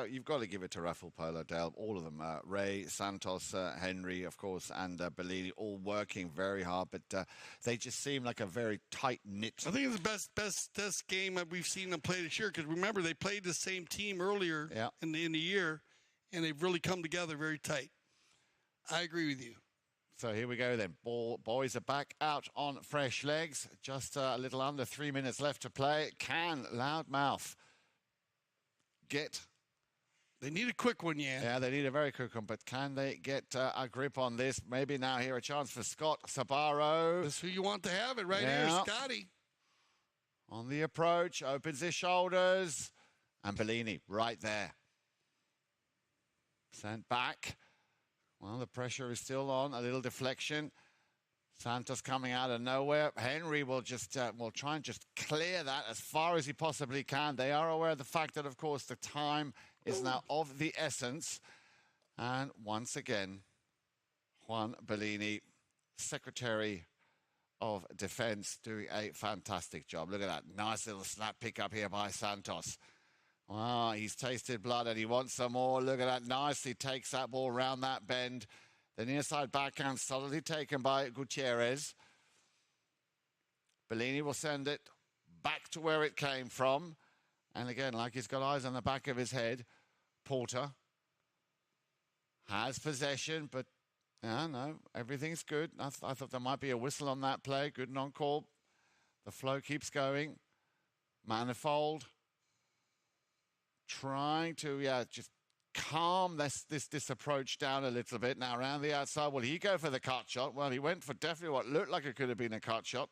you've got to give it to Rafool, Polo, Dale, all of them. Ray, Santos, Henry, of course, and Bellini, all working very hard, but they just seem like a very tight-knit. I think it's the best game that we've seen them play this year, because remember, they played the same team earlier in the year, and they've really come together very tight. I agree with you. So here we go then. Boys are back out on fresh legs. Just a little under 3 minutes left to play. Can Loudmouth get... They need a quick one, yeah. Yeah, they need a very quick one, but can they get a grip on this? Maybe now here a chance for Scott Sabaro. That's who you want to have it right here, Scotty. On the approach, opens his shoulders, and Bellini right there. Sent back. Well, the pressure is still on. A little deflection. Santos coming out of nowhere. Henry will just will try and just clear that as far as he possibly can. They are aware of the fact that, of course, the time is now of the essence. And once again, Juan Bellini, Secretary of Defense, doing a fantastic job. Look at that. Nice little snap pick up here by Santos. Wow, he's tasted blood and he wants some more. Look at that. Nicely takes that ball around that bend. The near side backhand solidly taken by Gutierrez. Bellini will send it back to where it came from. And again, like he's got eyes on the back of his head, Porter has possession, but no, everything's good. I thought there might be a whistle on that play. Good non-call. The flow keeps going. Manifold trying to just calm this approach down a little bit. Now around the outside, will he go for the cut shot? Well, he went for definitely what looked like it could have been a cut shot.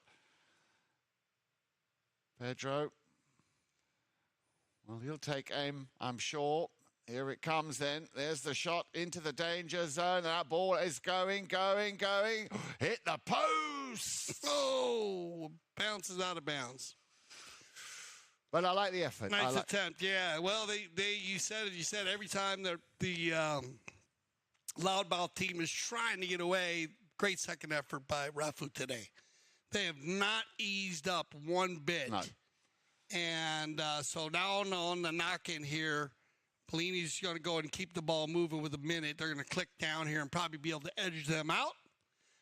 Pedro, well, he'll take aim, I'm sure. Here it comes then. There's the shot into the danger zone. That ball is going. Hit the post. Oh, bounces out of bounds. But I like the effort. Nice attempt, yeah. Well, you said every time the Loudmouth team is trying to get away, great second effort by Rafool today. They have not eased up one bit. No. And so now on the knock-in here, Bellini's going to go and keep the ball moving with a minute. They're going to click down here and probably be able to edge them out.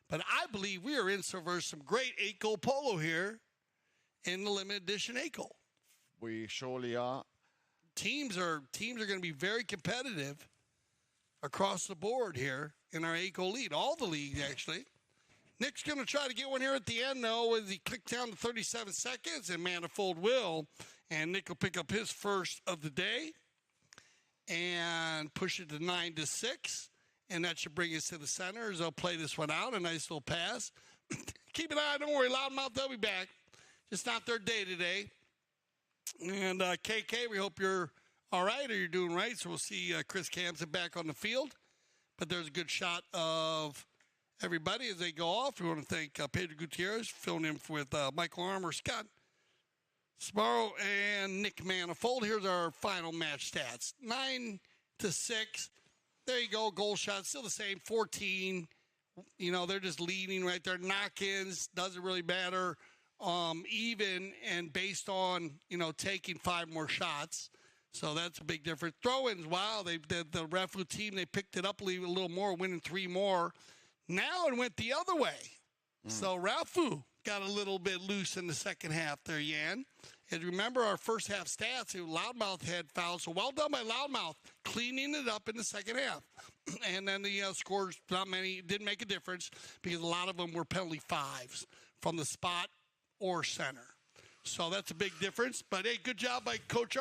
But I believe we are in for some great 8-goal polo here in the limited edition 8-goal. We surely are. Teams are going to be very competitive across the board here in our 8-goal lead. All the leagues, actually. Nick's going to try to get one here at the end, though, as he clicks down to 37 seconds, and Manifold will. And Nick will pick up his first of the day and push it to 9-6. And that should bring us to the center as they'll play this one out. A nice little pass. Keep an eye. Don't worry, Loudmouth, they'll be back. Just not their day today. And KK, we hope you're all right or you're doing right. So we'll see Chris Kamsen back on the field. But there's a good shot of everybody as they go off. We want to thank Pedro Gutierrez, filling in with Michael Armour, Scott Sparrow, and Nick Manifold. Here's our final match stats. 9-6. There you go. Goal shot, still the same. 14. They're just leading right there. Knock-ins, doesn't really matter. even and based on, taking 5 more shots. So that's a big difference. Throw-ins, wow, the Rafool team, they picked it up a little more, winning 3 more. Now it went the other way. So Rafool got a little bit loose in the second half there, Yan. And remember our first half stats, Loudmouth had fouls. So well done by Loudmouth, cleaning it up in the second half. And then the scores, not many, didn't make a difference because a lot of them were penalty 5s from the spot or center. So that's a big difference. But, hey, good job by Coach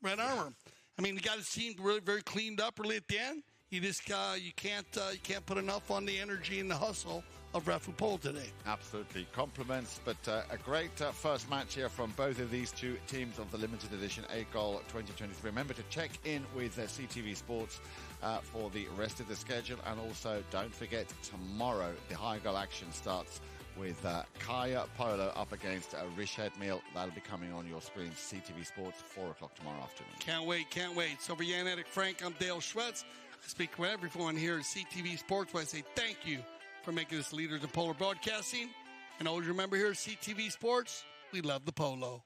Red Armor. I mean, he got his team really very cleaned up early at the end. You just you can't put enough on the energy and the hustle of Rafool Polo today. Absolutely. Compliments, but a great first match here from both of these two teams of the limited edition 8-Goal 2023. Remember to check in with CTV Sports for the rest of the schedule. And also, don't forget, tomorrow the high goal action starts with Kaya Polo up against Rished Meal. That'll be coming on your screens. CTV Sports, 4 o'clock tomorrow afternoon. Can't wait. So for Yan Edick Frank, I'm Dale Schwetz. I speak with everyone here at CTV Sports, where I say thank you for making us leaders in polo broadcasting. And always remember here at CTV Sports, we love the polo.